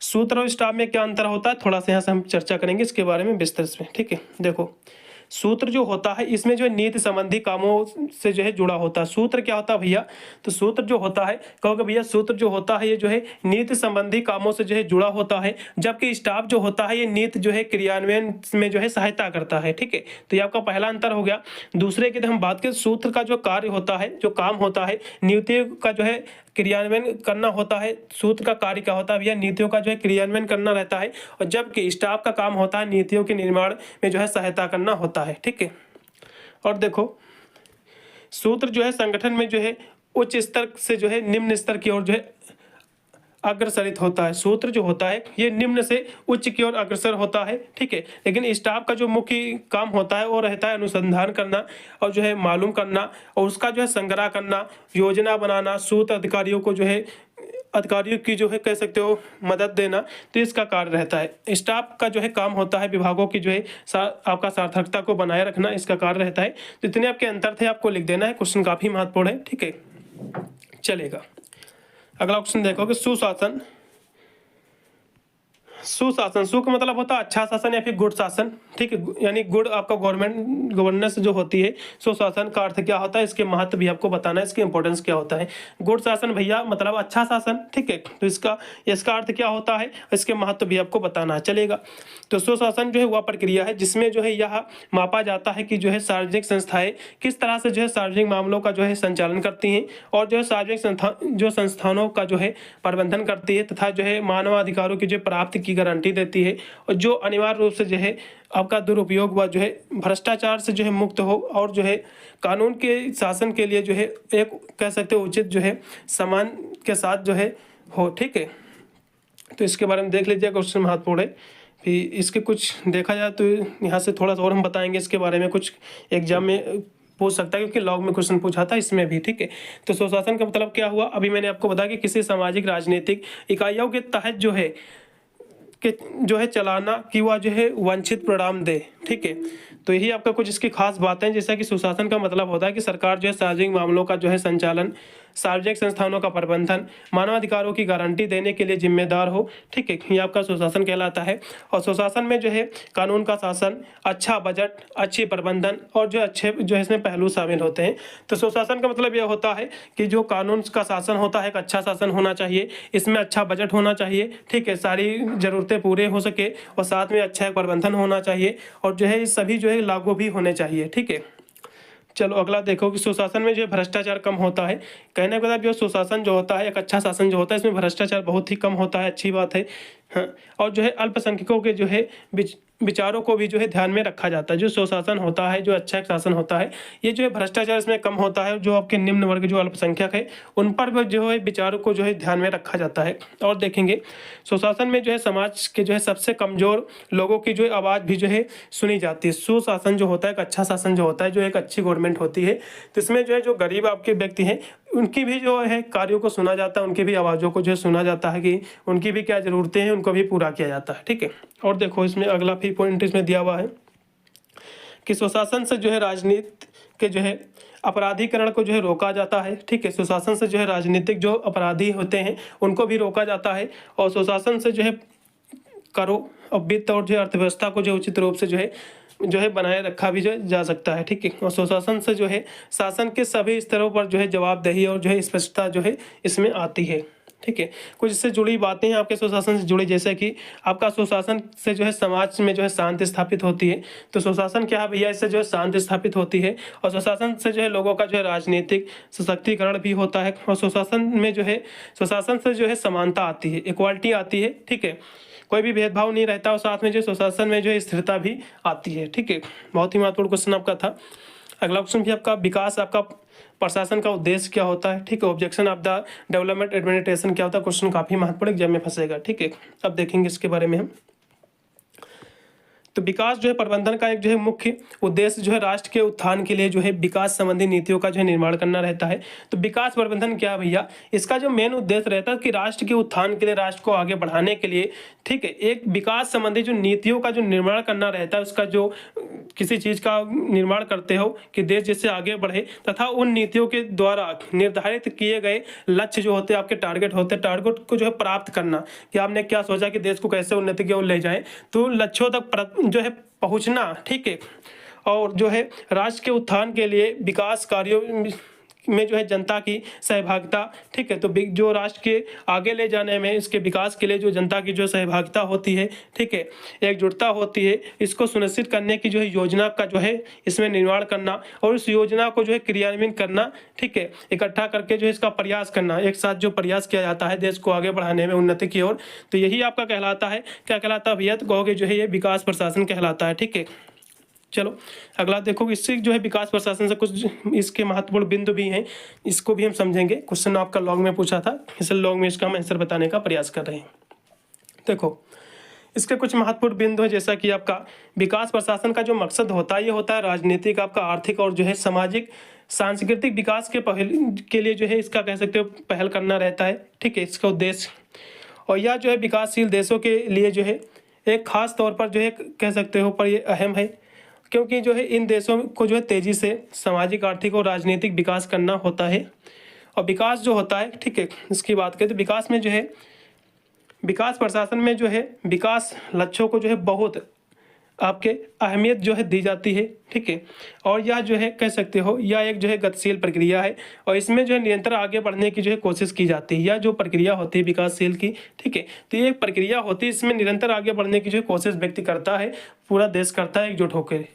सूत्र और स्टाफ में क्या अंतर होता है थोड़ा सा यहाँ से हम चर्चा करेंगे इसके बारे में विस्तार में। ठीक है, देखो सूत्र जो होता है इसमें जो है नीति संबंधी कामों से जो है जुड़ा होता है। सूत्र क्या होता है भैया? तो सूत्र जो होता है, कहोगे भैया सूत्र जो होता है ये जो है नीति संबंधी कामों से जो है जुड़ा होता है, जबकि स्टाफ जो होता है ये नीति जो है क्रियान्वयन में जो है सहायता करता है। ठीक है, तो ये आपका पहला अंतर हो गया। दूसरे की हम बात करें, सूत्र का जो कार्य होता है, जो काम होता है, नीतियों का जो है क्रियान्वयन करना होता है। सूत्र का कार्य क्या होता है भैया? नीतियों का जो है क्रियान्वयन करना रहता है, और जबकि स्टाफ का काम होता है नीतियों के निर्माण में जो है सहायता करना होता है। ठीक है, और देखो सूत्र जो है संगठन में जो है उच्च स्तर से जो है निम्न स्तर की ओर जो है अग्रसरित होता है। सूत्र जो होता है ये निम्न से उच्च की ओर अग्रसर होता है। ठीक है, लेकिन स्टाफ का जो मुख्य काम होता है वो रहता है अनुसंधान करना और जो है मालूम करना, और उसका जो है संग्रह करना, योजना बनाना, सूत्र अधिकारियों को जो है अधिकारियों की जो है कह सकते हो मदद देना, तो इसका कार्य रहता है। स्टाफ का जो है काम होता है विभागों की जो है आपका सार्थकता को बनाए रखना, इसका कार्य रहता है। तो इतने आपके अंतर थे, आपको लिख देना है, क्वेश्चन काफी महत्वपूर्ण है। ठीक है, चलेगा, अगला क्वेश्चन देखो कि सुशासन, सुशासन, सु का मतलब होता है अच्छा शासन या फिर गुड शासन, ठीक है, यानी गुड आपका गवर्नमेंट गवर्नेंस जो होती है। सुशासन का अर्थ क्या होता है, इसके महत्व भी आपको बताना है, इसकी इंपॉर्टेंस क्या होता है। गुड शासन भैया मतलब अच्छा शासन, ठीक है, तो इसका अर्थ क्या होता है, इसके महत्व भी आपको बताना चलेगा। तो सुशासन जो है वह प्रक्रिया है जिसमें जो है यह मापा जाता है कि जो है सार्वजनिक संस्थाएं किस तरह से जो है सार्वजनिक मामलों का जो है संचालन करती हैं और जो है सार्वजनिक संस्थानों का जो है प्रबंधन करती है तथा जो है मानवाधिकारों की जो प्राप्ति की गारंटी देती है और जो अनिवार्य रूप से जो है आपका दुरुपयोग व जो है भ्रष्टाचार से जो है मुक्त हो और जो है कानून के शासन के लिए जो है एक कह सकते हो उचित जो है समान के साथ जो है हो, ठीक है। तो इसके बारे में देख लीजिए, क्वेश्चन महत्वपूर्ण है। फिर इसके कुछ देखा जाए तो यहाँ से थोड़ा सा और हम बताएंगे इसके बारे में, कुछ एग्जाम में पूछ सकता है क्योंकि लॉग में क्वेश्चन पूछा था इसमें भी, ठीक है। तो सुशासन का मतलब क्या हुआ, अभी मैंने आपको बताया कि किसी सामाजिक राजनीतिक इकाइयों के तहत जो है चलाना कि वह जो है वांछित परिणाम दे, ठीक है। तो यही आपका कुछ इसकी खास बातें हैं, जैसा कि सुशासन का मतलब होता है कि सरकार जो है सार्वजनिक मामलों का जो है संचालन, सार्वजनिक संस्थानों का प्रबंधन, मानवाधिकारों की गारंटी देने के लिए जिम्मेदार हो, ठीक है, ये आपका सुशासन कहलाता है। और सुशासन में जो है कानून का शासन, अच्छा बजट, अच्छी प्रबंधन और जो अच्छे जो है इसमें पहलू शामिल होते हैं। तो सुशासन का मतलब यह होता है कि जो कानून का शासन होता है एक अच्छा शासन होना चाहिए, इसमें अच्छा बजट होना चाहिए, ठीक है, सारी जरूरतें पूरे हो सके और साथ में अच्छा प्रबंधन होना चाहिए और जो है ये सभी जो है लागू भी होने चाहिए, ठीक है। चलो अगला देखो कि सुशासन में जो है भ्रष्टाचार कम होता है। कहने का मतलब जो सुशासन जो होता है एक अच्छा शासन जो होता है इसमें भ्रष्टाचार बहुत ही कम होता है, अच्छी बात है, हाँ। और जो है अल्पसंख्यकों के जो है विचारों को भी जो है ध्यान में रखा जाता है। जो सुशासन होता है, जो अच्छा शासन होता है, ये जो है भ्रष्टाचार इसमें कम होता है। जो आपके निम्न वर्ग जो अल्पसंख्यक है उन पर जो है विचारों को जो है ध्यान में रखा जाता है। और देखेंगे सुशासन में जो है समाज के जो है सबसे कमजोर लोगों की जो है आवाज़ भी जो है सुनी जाती है। सुशासन जो होता है एक अच्छा शासन जो होता है, जो एक अच्छी गवर्नमेंट होती है, तो इसमें जो है जो गरीब आपके व्यक्ति हैं उनकी भी जो है कार्यों को सुना जाता है, उनकी भी आवाज़ों को जो है सुना जाता है कि उनकी भी क्या ज़रूरतें हैं उनको भी पूरा किया जाता है, ठीक है। और देखो इसमें अगला भी पॉइंट इसमें दिया हुआ है कि सुशासन से जो है राजनीति के जो है अपराधीकरण को जो है रोका जाता है, ठीक है। सुशासन से जो है राजनीतिक जो अपराधी होते हैं उनको भी रोका जाता है और सुशासन से जो है करो और वित्त और जो अर्थव्यवस्था को जो उचित रूप से जो है बनाए रखा भी जो जा सकता है, ठीक है। और सुशासन से जो है शासन के सभी स्तरों पर जो है जवाबदेही और जो है स्पष्टता जो है इसमें आती है, ठीक है। कुछ इससे जुड़ी बातें हैं आपके सुशासन से जुड़ी, जैसे कि आपका सुशासन से जो है समाज में जो है शांति स्थापित होती है। तो सुशासन क्या है भैया, इससे जो है शांति स्थापित होती है और सुशासन से जो है लोगों का जो है राजनीतिक सशक्तिकरण भी होता है और सुशासन में जो है सुशासन से जो है समानता आती है, इक्वालिटी आती है, ठीक है, कोई भी भेदभाव नहीं रहता और साथ में जो सुशासन में जो है स्थिरता भी आती है, ठीक है। बहुत ही महत्वपूर्ण क्वेश्चन आपका था। अगला क्वेश्चन भी आपका विकास आपका प्रशासन का उद्देश्य क्या होता है, ठीक है। Objection of the development administration क्या होता है, क्वेश्चन काफी महत्वपूर्ण एग्जाम में फंसेगा, ठीक है। अब देखेंगे इसके बारे में हम। तो विकास जो है प्रबंधन का एक जो है मुख्य उद्देश्य जो है राष्ट्र के उत्थान के लिए जो है विकास संबंधी नीतियों का जो है निर्माण करना रहता है। तो विकास प्रबंधन क्या भैया, इसका जो मेन उद्देश्य रहता है कि राष्ट्र के उत्थान के लिए, राष्ट्र को आगे बढ़ाने के लिए, ठीक है, एक विकास संबंधी जो नीतियों का जो निर्माण करना रहता है, उसका जो किसी चीज का निर्माण करते हो कि देश जिससे आगे बढ़े तथा उन नीतियों के द्वारा निर्धारित किए गए लक्ष्य जो होते हैं आपके टारगेट होते हैं, टारगेट को जो है प्राप्त करना कि आपने क्या सोचा कि देश को कैसे उन्नति की ओर ले जाए, तो लक्ष्यों तक जो है पहुंचना, ठीक है। और जो है राष्ट्र के उत्थान के लिए विकास कार्यों में जो है जनता की सहभागिता, ठीक है, तो जो राष्ट्र के आगे ले जाने में इसके विकास के लिए जो जनता की जो सहभागिता होती है, ठीक है, एकजुटता होती है, इसको सुनिश्चित करने की जो है योजना का जो है इसमें निर्माण करना और इस योजना को जो है क्रियान्वित करना, ठीक है, इकट्ठा करके जो है इसका प्रयास करना, एक साथ जो प्रयास किया जाता है देश को आगे बढ़ाने में, उन्नति की ओर, तो यही आपका कहलाता है। क्या कहलाता है भैया, तो कहोगे जो है ये विकास प्रशासन कहलाता है, ठीक है। चलो अगला देखो, इससे जो है विकास प्रशासन से कुछ इसके महत्वपूर्ण बिंदु भी हैं, इसको भी हम समझेंगे। क्वेश्चन आपका लॉग में पूछा था, इसलिए लॉग में इसका हम आंसर बताने का प्रयास कर रहे हैं। देखो इसके कुछ महत्वपूर्ण बिंदु है, जैसा कि आपका विकास प्रशासन का जो मकसद होता है ये होता है राजनीतिक, आपका आर्थिक और जो है सामाजिक सांस्कृतिक विकास के लिए जो है इसका कह सकते हो पहल करना रहता है, ठीक है, इसका उद्देश्य। और यह जो है विकासशील देशों के लिए जो है एक खास तौर पर जो है कह सकते हो पर ये अहम है, क्योंकि जो है इन देशों को जो है तेजी से सामाजिक, आर्थिक और राजनीतिक विकास करना होता है। और विकास जो होता है, ठीक है, इसकी बात करें तो विकास में जो है, विकास प्रशासन में जो है विकास लक्ष्यों को जो है बहुत आपके अहमियत जो है दी जाती है, ठीक है। और यह जो है कह सकते हो यह एक जो है गतिशील प्रक्रिया है और इसमें जो है निरंतर आगे बढ़ने की जो है कोशिश की जाती है। यह जो प्रक्रिया होती है विकासशील की, ठीक है, तो ये एक प्रक्रिया होती है, इसमें निरंतर आगे बढ़ने की जो है कोशिश व्यक्ति करता है, पूरा देश करता है एकजुट होकर।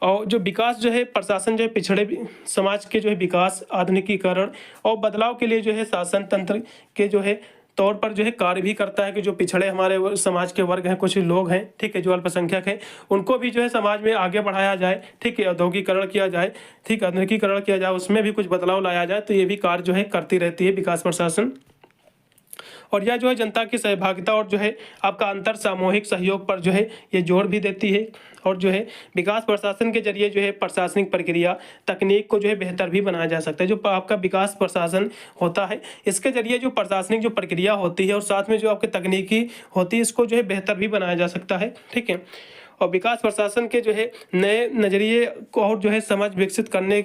और जो विकास जो है प्रशासन जो है पिछड़े समाज के जो है विकास, आधुनिकीकरण और बदलाव के लिए जो है शासन तंत्र के जो है तौर पर जो है कार्य भी करता है कि जो पिछड़े हमारे समाज के वर्ग हैं, कुछ लोग हैं, ठीक है, जो अल्पसंख्यक हैं, उनको भी जो है समाज में आगे बढ़ाया जाए, ठीक है, औद्योगिकरण किया जाए, ठीक, आधुनिकीकरण किया जाए, उसमें भी कुछ बदलाव लाया जाए। तो ये भी कार्य जो है करती रहती है विकास प्रशासन। और यह जो है जनता की सहभागिता और जो है आपका अंतर सामूहिक सहयोग पर जो है ये जोर भी देती है। और जो है विकास प्रशासन के जरिए जो है प्रशासनिक प्रक्रिया तकनीक को जो है बेहतर भी बनाया जा सकता है। जो आपका विकास प्रशासन होता है, इसके जरिए जो प्रशासनिक जो प्रक्रिया होती है और साथ में जो आपकी तकनीकी होती है, इसको जो है बेहतर भी बनाया जा सकता है, ठीक है। और विकास प्रशासन के जो है नए नज़रिए को और जो है समझ विकसित करने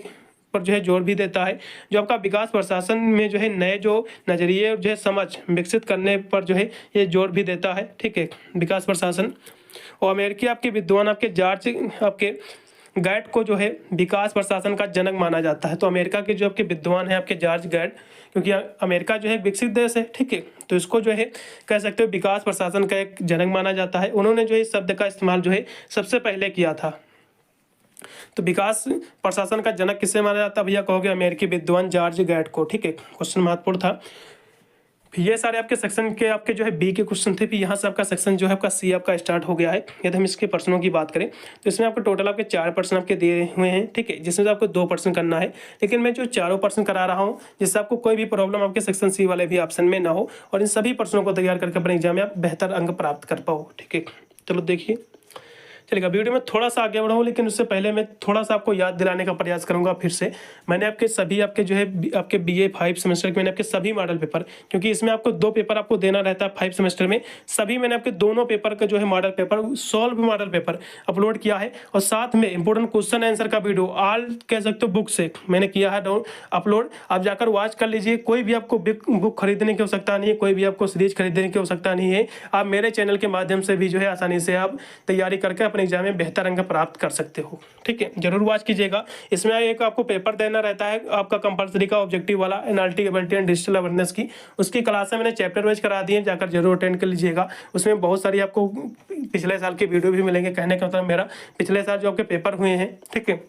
पर जो है जोर भी देता है। जो आपका विकास प्रशासन में जो है नए जो नज़रिए और जो है समझ विकसित करने पर जो है ये जोर भी देता है, ठीक है, विकास प्रशासन। और अमेरिकी आपके विद्वान आपके जॉर्ज आपके गैट को जो है विकास प्रशासन का जनक माना जाता है। तो अमेरिका के जो आपके विद्वान हैं आपके जॉर्ज गैट, क्योंकि अमेरिका जो है एक विकसित देश है, ठीक है, तो इसको जो है कह सकते हो विकास प्रशासन का एक जनक माना जाता है। उन्होंने जो है इस शब्द का इस्तेमाल जो है सबसे पहले किया था। तो विकास प्रशासन का जनक किससे माना जाता है भैया, कहोगे अमेरिकी विद्वान जॉर्ज गैट को, ठीक है। क्वेश्चन महत्वपूर्ण था। ये सारे आपके सेक्शन के आपके जो है बी के क्वेश्चन थे। फिर यहाँ से आपका सेक्शन जो है आपका सी आपका स्टार्ट हो गया है। यदि हम इसके प्रश्नों की बात करें तो इसमें आपको टोटल आपके 4 प्रश्न आपके दिए हुए हैं, ठीक है, जिसमें से आपको 2 प्रश्न करना है। लेकिन मैं जो चारों प्रश्न करा रहा हूँ जिससे आपको कोई भी प्रॉब्लम आपके सेक्शन सी वाले भी ऑप्शन में ना हो और इन सभी प्रश्नों को तैयार करके अपने एग्जाम में आप बेहतर अंक प्राप्त कर पाओ, ठीक है। चलो देखिए, चलिएगा वीडियो में थोड़ा सा आगे बढ़ाऊँ, लेकिन उससे पहले मैं थोड़ा सा आपको याद दिलाने का प्रयास करूंगा फिर से। मैंने आपके सभी आपके जो है आपके BA 5 सेमेस्टर के मैंने आपके सभी मॉडल पेपर, क्योंकि इसमें आपको 2 पेपर आपको देना रहता है 5 सेमेस्टर में, सभी मैंने आपके दोनों पेपर का जो है model paper solve model paper upload किया है। और साथ में इंपोर्टेंट क्वेश्चन आंसर का वीडियो ऑल कह सकते हो बुक से मैंने किया है अपलोड। आप जाकर वॉच कर लीजिए। कोई भी आपको बुक खरीदने की आवश्यकता नहीं है, कोई भी आपको सीरीज खरीदने की आवश्यकता नहीं है। आप मेरे चैनल के माध्यम से भी जो है आसानी से आप तैयारी करके अपने एग्जाम में बेहतर अंक प्राप्त कर सकते हो, ठीक है। जरूर वॉच कीजिएगा। इसमें एक आपको पेपर देना रहता है आपका कंपलसरी का ऑब्जेक्टिव वाला analytic ability and digital awareness की, उसकी क्लास मैंने चैप्टर वाइज करा दी है, जाकर जरूर अटेंड कर लीजिएगा। उसमें बहुत सारी आपको पिछले साल के वीडियो भी मिलेंगे। कहने का मतलब मेरा पिछले साल जो आपके पेपर हुए हैं, ठीक है,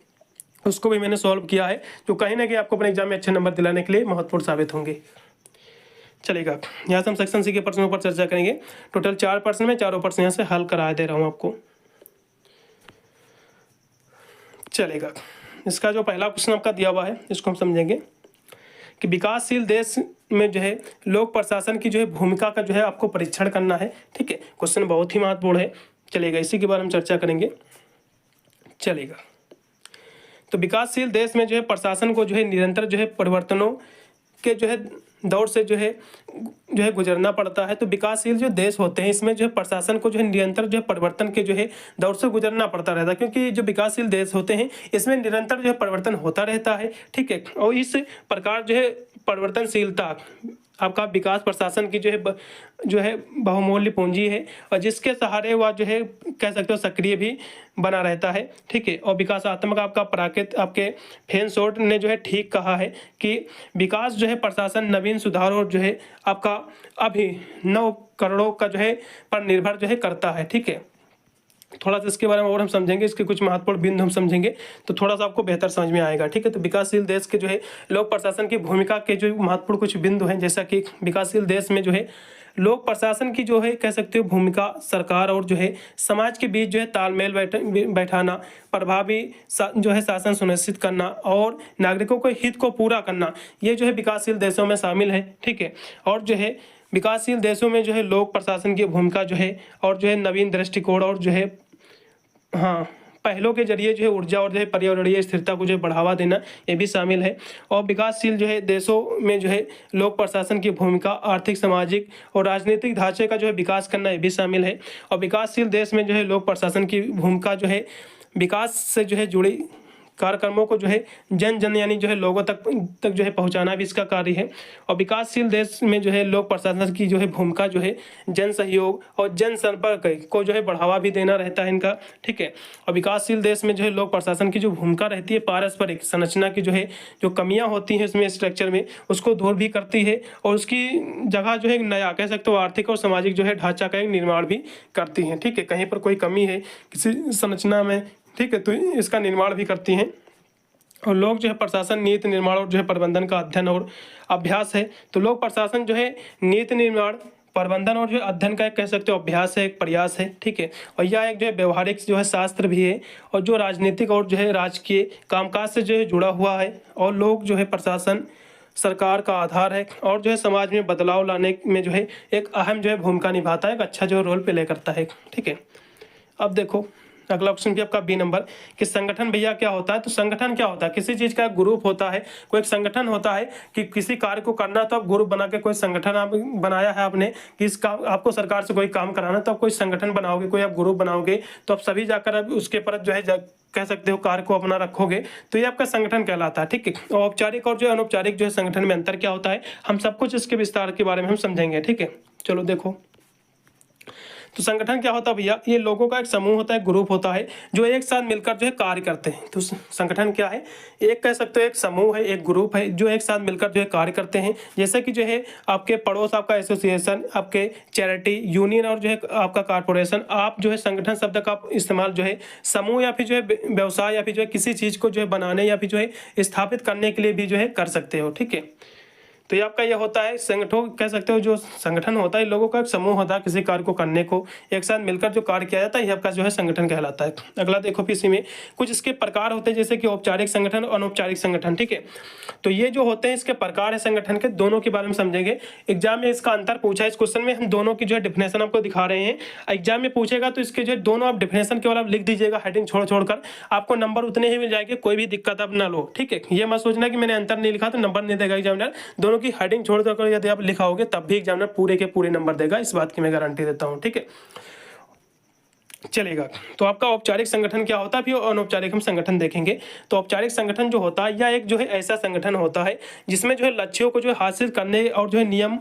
उसको भी मैंने सॉल्व किया है, जो कहीं ना कहीं आपको अपने एग्जाम में अच्छे नंबर दिलाने के लिए महत्वपूर्ण साबित होंगे। चलेगा, यहाँ से हम सेक्शन सी के प्रश्नों पर चर्चा करेंगे। टोटल 4 प्रश्न में चारों प्रश्न यहाँ से हल करा दे रहा हूँ आपको। चलेगा, इसका जो पहला क्वेश्चन आपका दिया हुआ है इसको हम समझेंगे कि विकासशील देश में जो है लोक प्रशासन की जो है भूमिका का जो है आपको परीक्षण करना है, ठीक है। क्वेश्चन बहुत ही महत्वपूर्ण है। चलेगा, इसी के बारे में चर्चा करेंगे। चलेगा, तो विकासशील देश में जो है प्रशासन को जो है निरंतर जो है परिवर्तनों के जो है दौर से जो है गुजरना पड़ता है। तो विकासशील जो देश होते हैं इसमें जो है प्रशासन को जो है निरंतर जो है परिवर्तन के जो है दौर से गुजरना पड़ता रहता है, क्योंकि जो विकासशील देश होते हैं इसमें निरंतर जो है परिवर्तन होता रहता है, ठीक है। और इस प्रकार जो है परिवर्तनशीलता आपका विकास प्रशासन की जो है बहुमूल्य पूंजी है और जिसके सहारे वह जो है कह सकते हो सक्रिय भी बना रहता है, ठीक है। और विकासात्मक आपका प्राकृत आपके फेनसोर्ट ने जो है ठीक कहा है कि विकास जो है प्रशासन नवीन सुधार और जो है आपका अभिनव करोड़ों का जो है पर निर्भर जो है करता है, ठीक है। थोड़ा सा इसके बारे में और हम समझेंगे, इसके कुछ महत्वपूर्ण बिंदु हम समझेंगे तो थोड़ा सा आपको बेहतर समझ में आएगा, ठीक है। तो विकासशील देश के जो है लोक प्रशासन की भूमिका के जो महत्वपूर्ण कुछ बिंदु हैं, जैसा कि विकासशील देश में जो है लोक प्रशासन की जो है कह सकते हो भूमिका सरकार और जो है समाज के बीच जो है तालमेल बैठाना, प्रभावी जो है शासन सुनिश्चित करना और नागरिकों के हित को पूरा करना, ये जो है विकासशील देशों में शामिल है, ठीक है। और जो है विकासशील देशों में जो है लोक प्रशासन की भूमिका जो है और जो है नवीन दृष्टिकोण और जो है पहलों के जरिए जो है ऊर्जा और जो है पर्यावरणीय स्थिरता को जो है बढ़ावा देना, ये भी शामिल है। और विकासशील जो है देशों में जो है लोक प्रशासन की भूमिका आर्थिक, सामाजिक और राजनीतिक ढांचे का जो है विकास करना, ये भी शामिल है। और विकासशील देश में जो है लोक प्रशासन की भूमिका जो है विकास से जो है जुड़ी कार्यक्रमों को जो है जन जन यानी जो है लोगों तक जो है पहुंचाना भी इसका कार्य है। और विकासशील देश में जो है लोक प्रशासन की जो है भूमिका जो है जन सहयोग और जन संपर्क को जो है बढ़ावा भी देना रहता है इनका, ठीक है। और विकासशील देश में जो है लोक प्रशासन की जो भूमिका रहती है पारस्परिक संरचना की जो है जो कमियां होती हैं इसमें स्ट्रक्चर में उसको दूर भी करती है और उसकी जगह जो है नया कह सकते हो आर्थिक और सामाजिक जो है ढांचा का एक निर्माण भी करती हैं, ठीक है। कहीं पर कोई कमी है किसी संरचना में, ठीक है, तो इसका निर्माण भी करती हैं। और लोग जो है प्रशासन नीति निर्माण और जो है प्रबंधन का अध्ययन और अभ्यास है। तो लोक प्रशासन जो है नीति निर्माण प्रबंधन और जो है अध्ययन का एक कह सकते हो अभ्यास है, एक प्रयास है, ठीक है। और यह एक जो है व्यवहारिक जो है शास्त्र भी है और जो राजनीतिक और जो है राजकीय कामकाज से जो है जुड़ा हुआ है। और लोग जो है प्रशासन सरकार का आधार है और जो है समाज में बदलाव लाने में जो है एक अहम जो है भूमिका निभाता है, एक अच्छा जो रोल प्ले करता है, ठीक है। अब देखो अगला ऑप्शन भी आपका बी नंबर कि संगठन भैया क्या होता है। तो संगठन क्या होता है, किसी चीज का ग्रुप होता है, कोई एक संगठन होता है कि किसी कार्य को करना तो आप ग्रुप बना के कोई संगठन आप बनाया है आपने कि इस काम आपको सरकार से कोई काम कराना तो आप कोई संगठन बनाओगे, कोई आप ग्रुप बनाओगे तो आप सभी जाकर अब उसके पर जो है कह सकते हो कार्य को अपना रखोगे तो ये आपका संगठन कहलाता है, ठीक है। औपचारिक और जो अनौपचारिक जो है संगठन में अंतर क्या होता है हम सब कुछ इसके विस्तार के बारे में हम समझेंगे, ठीक है। चलो देखो तो संगठन क्या होता है भैया, ये लोगों का एक समूह होता है, ग्रुप होता है जो एक साथ मिलकर जो है कार्य करते हैं। तो संगठन क्या है, एक कह सकते हो एक समूह है, एक ग्रुप है जो एक साथ मिलकर जो है कार्य करते हैं। जैसे कि जो है आपके पड़ोस आपका एसोसिएशन, आपके चैरिटी यूनियन और जो है आपका कारपोरेशन, आप जो है संगठन शब्द का इस्तेमाल जो है समूह या फिर जो है व्यवसाय या फिर जो है किसी चीज़ को जो है बनाने या फिर जो है स्थापित करने के लिए भी जो है कर सकते हो, ठीक है। तो ये आपका ये होता है संगठन कह सकते हो जो संगठन होता है लोगों का एक समूह होता है किसी कार्य को करने को एक साथ मिलकर जो कार्य किया जाता है ये आपका जो है संगठन कहलाता है। अगला देखो पीसी में कुछ इसके प्रकार होते हैं जैसे कि औपचारिक संगठन और अनौपचारिक संगठन, ठीक है। तो ये जो होते हैं इसके प्रकार है संगठन के, दोनों के बारे में समझेंगे। एग्जाम में इसका अंतर पूछा है, इस क्वेश्चन में हम दोनों की जो है डिफिनेशन आपको दिखा रहे हैं। एग्जाम में पूछेगा तो इसके जो है दोनों आप डिफिनेशन केवल आप लिख दीजिएगा हेडिंग छोड़ छोड़कर, आपको नंबर उतने ही मिल जाएंगे, कोई भी दिक्कत आप ना लो, ठीक है। ये मत सोचना कि मैंने अंतर नहीं लिखा तो नंबर नहीं देगा एग्जामिनर, दोनों की हेडिंग छोड़ कर यदि आप लिखाओगे तब भी एग्जामिनर पूरे के पूरे नंबर देगा, इस बात की मैं गारंटी देता हूं, ठीक है, चलेगा। तो आपका औपचारिक संगठन क्या होता है फिर अनौपचारिक हम संगठन देखेंगे। तो औपचारिक संगठन जो होता है यह एक जो है ऐसा संगठन होता है जिसमें जो है लक्ष्यों को जो है हासिल करने और जो है नियम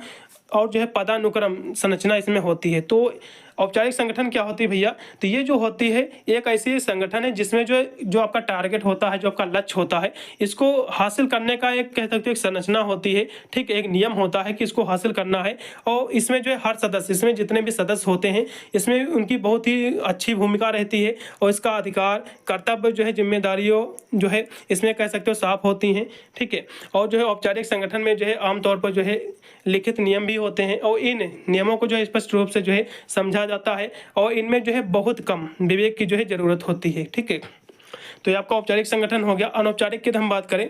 और जो है पदानुक्रम संरचना इसमें होती है। तो औपचारिक संगठन क्या होती है भैया, तो ये जो होती है एक ऐसी संगठन है जिसमें जो है जो आपका टारगेट होता है, जो आपका लक्ष्य होता है, इसको हासिल करने का एक कह सकते हो एक संरचना होती है, ठीक है, एक नियम होता है कि इसको हासिल करना है। और इसमें जो है हर सदस्य, इसमें जितने भी सदस्य होते हैं इसमें उनकी बहुत ही अच्छी भूमिका रहती है और इसका अधिकार कर्तव्य जो है जिम्मेदारियों जो है इसमें कह सकते हो साफ होती हैं, ठीक है। और जो है औपचारिक संगठन में जो है आमतौर पर जो है लिखित नियम भी होते हैं और इन नियमों को जो है स्पष्ट रूप से जो है समझा जाता है और इनमें जो है बहुत कम विवेक की जो है जरूरत होती है, ठीक है। तो ये आपका औपचारिक संगठन हो गया। अनौपचारिक की हम बात करें,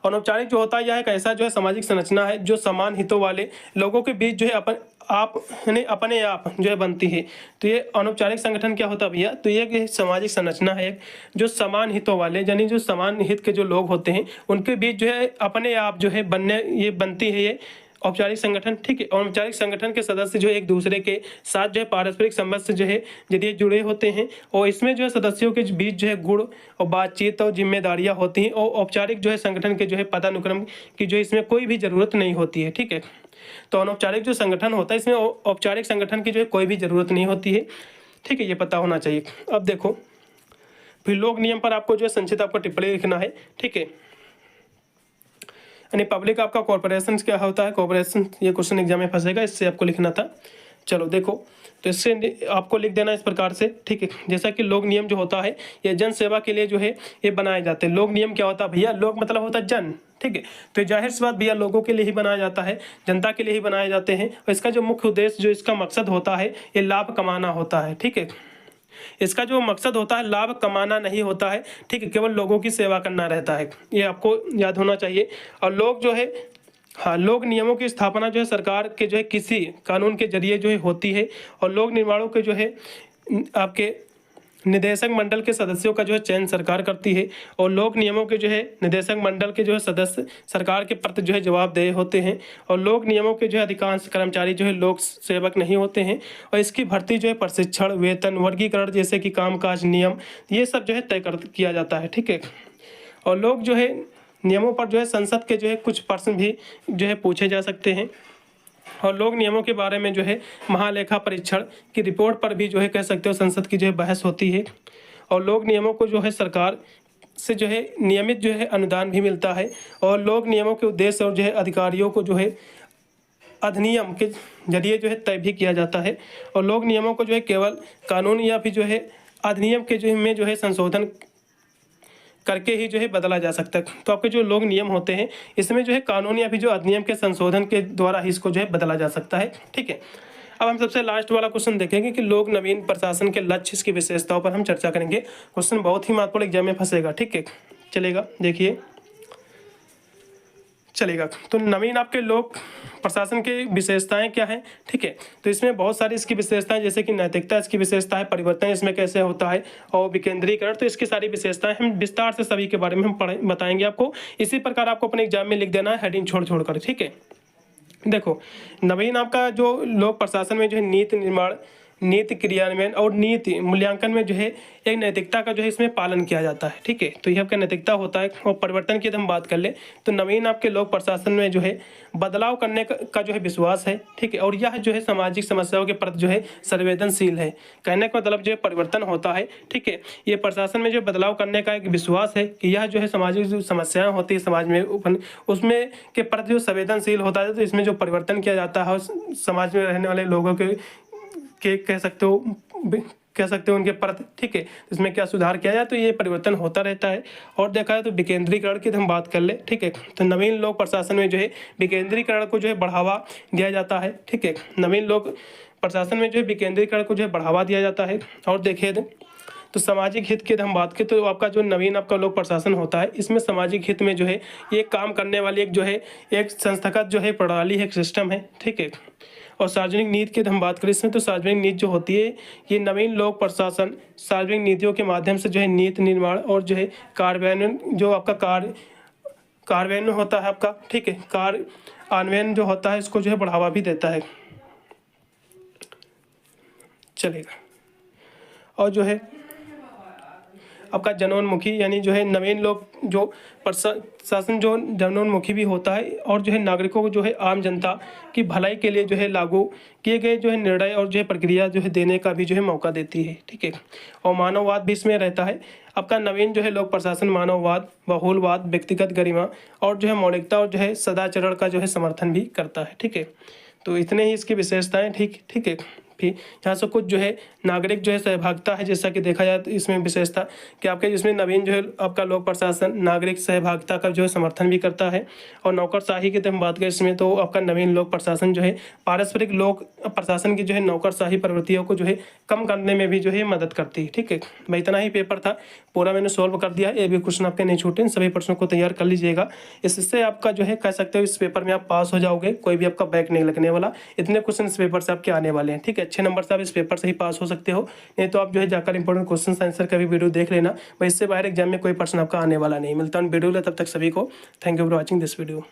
अनौपचारिक जो होता है यह एक ऐसा जो है सामाजिक संरचना है जो समान हितों वाले लोगों के बीच जो है अपने आप जो है बनती है। तो ये अनौपचारिक संगठन क्या होता है भैया, तो ये सामाजिक संरचना है जो समान हितों वाले यानी जो समान हित के जो लोग होते हैं उनके बीच जो है अपने आप जो है बनती है ये औपचारिक संगठन, ठीक है। औपचारिक संगठन के सदस्य जो है एक दूसरे के साथ जो है पारस्परिक संबंध से जो है जरिए जुड़े होते हैं और इसमें जो है सदस्यों के बीच जो है गुण और बातचीत और जिम्मेदारियां होती हैं और औपचारिक जो है संगठन के जो है पदानुक्रम की जो इसमें कोई भी जरूरत नहीं होती है, ठीक है। तो अनौपचारिक जो संगठन होता है इसमें औपचारिक संगठन की जो है कोई भी जरूरत नहीं होती है, ठीक है, ये पता होना चाहिए। अब देखो फिर लोक नियम पर आपको जो है संक्षिप्त आपको टिप्पणी लिखना है, ठीक है। यानी पब्लिक आपका कॉर्पोरेशन क्या होता है, कॉर्पोरेशन, ये क्वेश्चन एग्जाम में फंसेगा, इससे आपको लिखना था। चलो देखो तो इससे आपको लिख देना इस प्रकार से, ठीक है। जैसा कि लोक नियम जो होता है ये जन सेवा के लिए जो है ये बनाए जाते हैं। लोक नियम क्या होता है भैया, लोक मतलब होता है जन, ठीक है। तो जाहिर सी बात भैया लोगों के लिए ही बनाया जाता है, जनता के लिए ही बनाए जाते हैं और इसका जो मुख्य उद्देश्य जो इसका मकसद होता है ये लाभ कमाना होता है, ठीक है। इसका जो मकसद होता है लाभ कमाना नहीं होता है, ठीक है, केवल लोगों की सेवा करना रहता है, ये आपको याद होना चाहिए। और लोग जो है हाँ लोक नियमों की स्थापना जो है सरकार के जो है किसी कानून के जरिए जो है होती है और लोक निर्माणों के जो है आपके निदेशक मंडल के सदस्यों का जो है चयन सरकार करती है और लोक नियमों के जो है निदेशक मंडल के जो है सदस्य सरकार के प्रति जो है जवाबदेह होते हैं और लोक नियमों के जो है अधिकांश कर्मचारी जो है लोक सेवक नहीं होते हैं और इसकी भर्ती जो है प्रशिक्षण, वेतन, वर्गीकरण जैसे कि कामकाज नियम ये सब जो है तय कर किया जाता है। ठीक है, और लोग जो है नियमों पर जो है संसद के जो है कुछ प्रश्न भी जो है पूछे जा सकते हैं और लोक नियमों के बारे में जो है महालेखा परीक्षण की रिपोर्ट पर भी जो है कह सकते हो संसद की जो है बहस होती है और लोक नियमों को जो है सरकार से जो है नियमित जो है अनुदान भी मिलता है और लोक नियमों के उद्देश्य और जो है अधिकारियों को जो है अधिनियम के जरिए जो है तय भी किया जाता है और लोक नियमों को जो है केवल कानून या फिर जो है अधिनियम के जो है संशोधन करके ही जो है बदला जा सकता है। तो आपके जो लोक नियम होते हैं इसमें जो है कानून या फिर जो अधिनियम के संशोधन के द्वारा ही इसको जो है बदला जा सकता है। ठीक है, अब हम सबसे लास्ट वाला क्वेश्चन देखेंगे कि लोक नवीन प्रशासन के लक्ष्य, इसकी विशेषताओं पर हम चर्चा करेंगे। क्वेश्चन बहुत ही महत्वपूर्ण एग्जाम में फंसेगा। ठीक है, चलेगा, देखिए चलेगा। तो नवीन आपके लोक प्रशासन की विशेषताएं क्या हैं? ठीक है, तो इसमें बहुत सारी इसकी विशेषताएं जैसे कि नैतिकता इसकी विशेषता है, परिवर्तन इसमें कैसे होता है और विकेंद्रीकरण, तो इसकी सारी विशेषताएं हम विस्तार से सभी के बारे में हम बताएंगे आपको। इसी प्रकार आपको अपने एग्जाम में लिख देना है हेडिंग छोड़ छोड़ कर। ठीक है, देखो नवीन आपका जो लोक प्रशासन में जो है नीति निर्माण, नीति क्रियान्वयन और नीति मूल्यांकन में जो है एक नैतिकता का जो है इसमें पालन किया जाता है। ठीक है, तो ये आपका नैतिकता होता है। और परिवर्तन की हम बात कर ले तो नवीन आपके लोक प्रशासन में जो है बदलाव करने का जो है विश्वास है। ठीक है, और यह जो है सामाजिक समस्याओं के प्रति जो है संवेदनशील है। कहने का मतलब जो है परिवर्तन होता है। ठीक है, ये प्रशासन में जो बदलाव करने का एक विश्वास है कि यह जो है सामाजिक जो समस्याएं होती है समाज में उसमें के प्रति जो संवेदनशील होता है, तो इसमें जो परिवर्तन किया जाता है समाज में रहने वाले लोगों के कह सकते हो उनके प्रति। ठीक है, इसमें क्या सुधार किया जाए, तो ये परिवर्तन होता रहता है। और देखा है तो विकेंद्रीकरण की हम बात कर ले। ठीक है, तो नवीन लोक प्रशासन में जो है विकेंद्रीकरण को जो है बढ़ावा दिया जाता है। ठीक है, नवीन लोक प्रशासन में जो है विकेंद्रीकरण को जो है बढ़ावा दिया जाता है। और देखिए तो सामाजिक हित की हम बात करें तो आपका जो नवीन आपका लोक प्रशासन होता है इसमें सामाजिक हित में जो है ये काम करने वाली एक जो है एक संस्थागत जो है प्रणाली है, एक सिस्टम है। ठीक है, और सार्वजनिक नीति की हम बात करें इसमें तो सार्वजनिक नीति जो होती है ये नवीन लोक प्रशासन सार्वजनिक नीतियों के माध्यम से जो है नीति निर्माण और जो है कार्यान्वयन जो आपका कार्यान्वयन होता है आपका। ठीक है, कार्यान्वयन जो होता है इसको जो है बढ़ावा भी देता है। चलेगा, और जो है आपका जनोन्मुखी यानी जो है नवीन लोक जो प्रशासन जो जनोन्मुखी भी होता है और जो है नागरिकों को जो है आम जनता की भलाई के लिए जो है लागू किए गए जो है निर्णय और जो है प्रक्रिया जो है देने का भी जो है मौका देती है। ठीक है, और मानववाद भी इसमें रहता है। आपका नवीन जो है लोक प्रशासन मानववाद, बहुलवाद, व्यक्तिगत गरिमा और जो है मौलिकता और जो है सदाचरण का जो है समर्थन भी करता है। ठीक है, तो इतने ही इसकी विशेषताएं। ठीक है, फिर यहाँ से कुछ जो है नागरिक जो है सहभागिता है, जैसा कि देखा जाए तो इसमें विशेषता कि आपके जिसमें नवीन जो है आपका लोक प्रशासन नागरिक सहभागिता का जो है समर्थन भी करता है। और नौकरशाही की हम बात करें इसमें तो आपका नवीन लोक प्रशासन जो है पारस्परिक लोक प्रशासन की जो है नौकरशाही प्रवृत्तियों को जो है कम करने में भी जो है मदद करती है। ठीक है भाई, इतना ही पेपर था, पूरा मैंने सोल्व कर दिया। ये भी क्वेश्चन आपके नहीं छूटे, इन सभी प्रश्नों को तैयार कर लीजिएगा। इससे आपका जो है कह सकते हो इस पेपर में आप पास हो जाओगे, कोई भी आपका बैक नहीं लगने वाला। इतने क्वेश्चन इस पेपर से आपके आने वाले हैं। ठीक है, अच्छे नंबर से आप इस पेपर से ही पास हो सकते हो, नहीं तो आप जो है जाकर इंपॉर्टेंट क्वेश्चन आंसर का भी वीडियो देख लेना भाई। इससे बाहर एग्जाम में कोई प्रश्न आपका आने वाला नहीं। मिलता हूं वीडियो, तब तक सभी को thank you for watching this video.